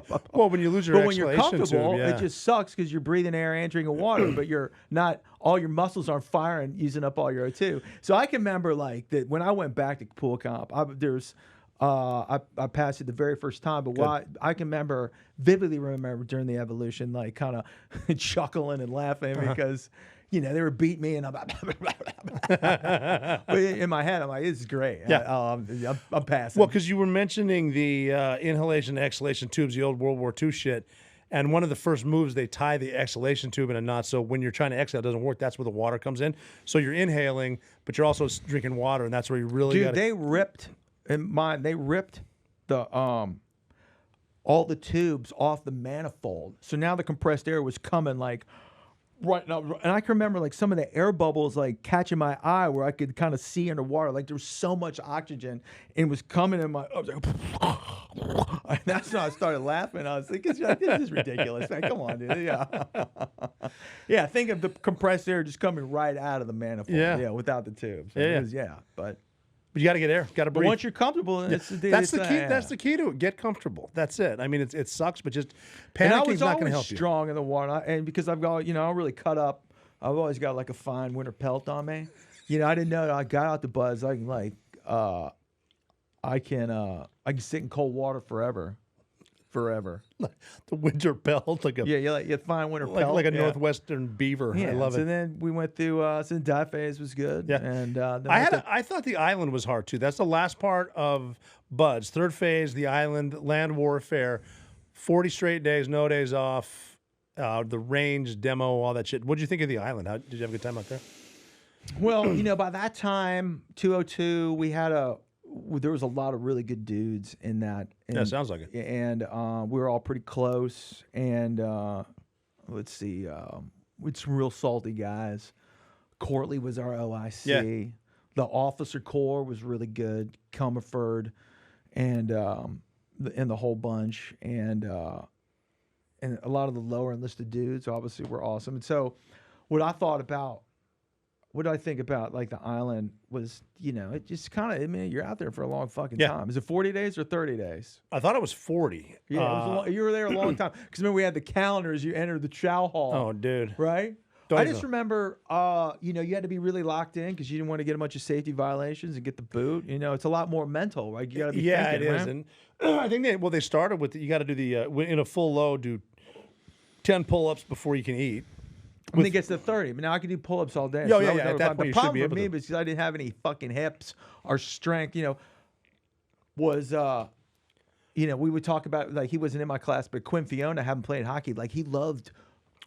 lose your when you're comfortable, tube, yeah. it just sucks because you're breathing air and drinking water, but you're not. All your muscles aren't firing, using up all your O2. So I can remember like that when I went back to pool comp. I passed it the very first time, but I can vividly remember during the evolution, like kind of chuckling and laughing because. They were beating me, and I'm but in my head, I'm like, "This is great." Yeah, I'm passing. Well, because you were mentioning the inhalation and exhalation tubes, the old World War II shit, and one of the first moves they tie the exhalation tube in a knot. So when you're trying to exhale, it doesn't work. That's where the water comes in. So you're inhaling, but you're also drinking water, and that's where you really. Dude, they ripped the all the tubes off the manifold. So now the compressed air was coming like. Right now, and I can remember like some of the air bubbles like catching my eye where I could kind of see underwater. Like there was so much oxygen and it was coming in my. I was like, and that's when I started laughing. I was thinking, this is ridiculous. Man, come on, dude. Yeah, yeah. Think of the compressed air just coming right out of the manifold. Yeah, without the tubes. So but you got to get air. Got to breathe. But once you're comfortable, that's the key. That's the key to it. Get comfortable. That's it. I mean, it sucks, but just panicking is not going to help you. Strong in the water, and because I've got I really cut up I've always got like a fine winter pelt on me. You know, I didn't know that I got out the buds. I can I can sit in cold water forever. The winter pelt, like a you fine winter pelt, like a northwestern beaver. Yeah, I love it. So then we went through. So the dive phase was good. Yeah, and then I thought the island was hard too. That's the last part of Buds. Third phase, the island, land warfare, 40 straight days, no days off. The range demo, all that shit. What did you think of the island? Did you have a good time out there? Well, you know, by that time, 202, there was a lot of really good dudes in that. And, yeah, sounds like it. And we were all pretty close. And let's see, we had some real salty guys. Courtley was our OIC. Yeah. The officer corps was really good. Comerford and the whole bunch. And a lot of the lower enlisted dudes obviously were awesome. And so what did I think about like the island was, you know, it just kind of, I mean, you're out there for a long fucking time. Is it 40 days or 30 days? I thought it was 40. Yeah, you were there a long time. Because remember, we had the calendars, you entered the chow hall. Oh, dude. Right? I just remember, you know, you had to be really locked in because you didn't want to get a bunch of safety violations and get the boot. You know, it's a lot more mental, right? You got to be thinking, it is. right? And I think they started with, you got to do the, in a full load, do 10 pull-ups before you can eat. And then it gets to 30. But now I can do pull-ups all day. At that point, the you should problem be for able me to. was because I didn't have any fucking hips or strength, you know, was, you know, we would talk about, like, he wasn't in my class, but Quinn Fiona, having played hockey, like, he loved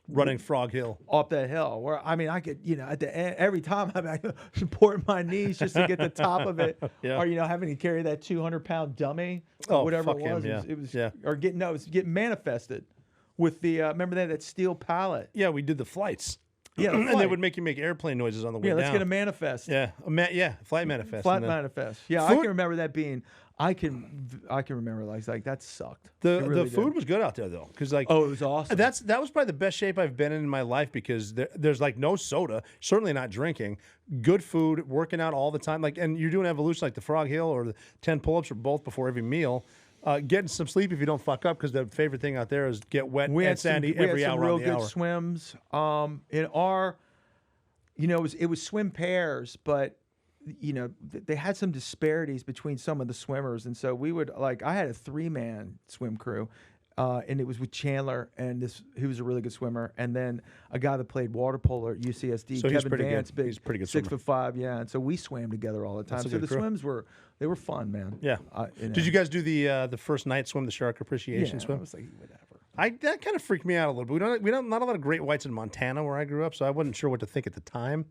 running Frog Hill. Up that hill. Where, I mean, I could, you know, at the end, every time I supporting my knees just to get the top of it. Yeah. Or, you know, having to carry that 200-pound dummy, Oh, whatever fuck it was. him, It was, yeah. or getting, no, it was getting manifested with the, remember that steel pallet? Yeah, we did the flights. Yeah, the and they flight. would make you make airplane noises on the way Yeah, down. let's get a manifest. Yeah, flight manifest. Flight And then- manifest. Yeah, I can remember that being. I can remember like that sucked. The It really food did. was good out there though, because like it was awesome. That was probably the best shape I've been in my life because there's like no soda, certainly not drinking, good food, working out all the time, like, and you're doing evolution like the Frog Hill or the 10 pull-ups or both before every meal. Getting some sleep if you don't fuck up because the favorite thing out there is get wet and sandy every hour real on the good hour. swims. In our, you know, it was swim pairs, but you know they had some disparities between some of the swimmers, and so we would like I had a 3-man swim crew. And it was with Chandler, and he was a really good swimmer, and then a guy that played water polo at UCSD, So he's Kevin pretty Vance, good. big, He's a pretty good 6'5", yeah. And so we swam together all the time. That's a So good the crew. swims were fun, man. Yeah. You know. Did you guys do the first night swim, the shark appreciation Yeah, swim? I was like, whatever. That kind of freaked me out a little bit. We don't not a lot of great whites in Montana where I grew up, so I wasn't sure what to think at the time.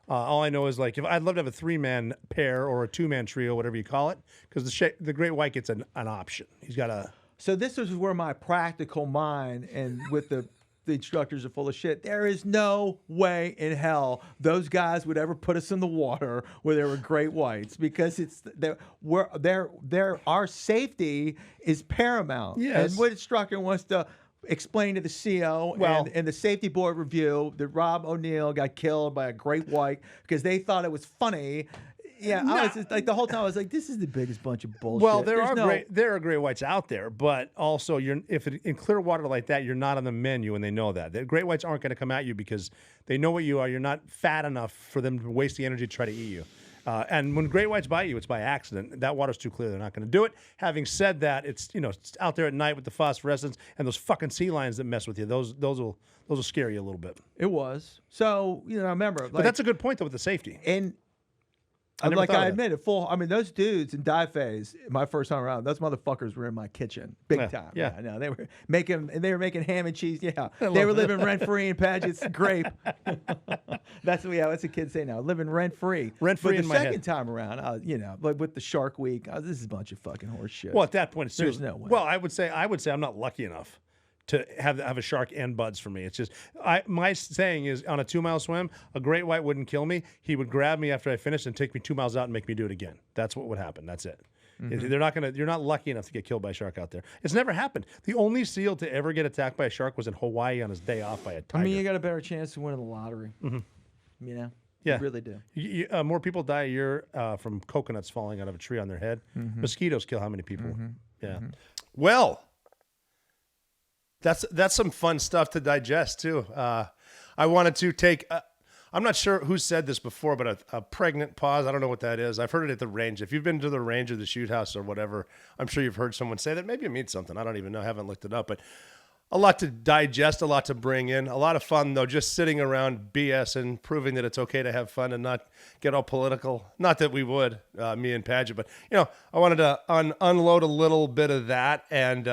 All I know is like if I'd love to have a 3-man pair or a 2-man trio, whatever you call it, because the great white gets an option. He's got a. So this is where my practical mind and with the instructors are full of shit. There is no way in hell those guys would ever put us in the water where there were great whites because our safety is paramount. Yes. And what instructor wants to explain to the CO and the safety board review that Rob O'Neill got killed by a great white because they thought it was funny. Yeah, I was just, like the whole time I was like, "This is the biggest bunch of bullshit." Well, there are great whites out there, but also in clear water like that, you're not on the menu, and they know that. The great whites aren't going to come at you because they know what you are. You're not fat enough for them to waste the energy to try to eat you. And when great whites bite you, it's by accident. That water's too clear; they're not going to do it. Having said that, it's it's out there at night with the phosphorescence and those fucking sea lions that mess with you. Those will scare you a little bit. It was so I remember. But that's a good point though with the safety. And I admit it, those dudes in dive phase, my first time around, those motherfuckers were in my kitchen, big time. Yeah. I know they were making ham and cheese. Yeah, they were living rent free in Paget's grape. That's what the kids say now, living rent free. Rent free in my head. The second time around, like with the Shark Week, this is a bunch of fucking horse shit. Well, at that point, there's no way. Well, I would say I'm not lucky enough to have a shark and buds for me. It's just my saying is on a 2-mile swim, a great white wouldn't kill me. He would grab me after I finished and take me 2 miles out and make me do it again. That's what would happen. That's it. Mm-hmm. You're not lucky enough to get killed by a shark out there. It's never happened. The only seal to ever get attacked by a shark was in Hawaii on his day off by a tiger. I mean, you got a better chance of winning the lottery. Mm-hmm. Yeah. You really do. More people die a year from coconuts falling out of a tree on their head. Mm-hmm. Mosquitoes kill how many people? Mm-hmm. Yeah. Mm-hmm. Well, that's some fun stuff to digest too. I wanted to take, I'm not sure who said this before, but a pregnant pause. I don't know what that is. I've heard it at the range. If you've been to the range or the shoot house or whatever, I'm sure you've heard someone say that. Maybe it means something. I don't even know. I haven't looked it up, but a lot to digest, a lot to bring in. A lot of fun, though, just sitting around BS and proving that it's okay to have fun and not get all political. Not that we would, me and Paget, but, I wanted to unload a little bit of that and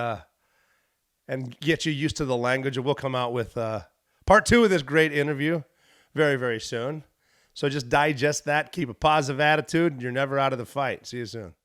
get you used to the language. And we'll come out with part 2 of this great interview very, very soon. So just digest that. Keep a positive attitude. You're never out of the fight. See you soon.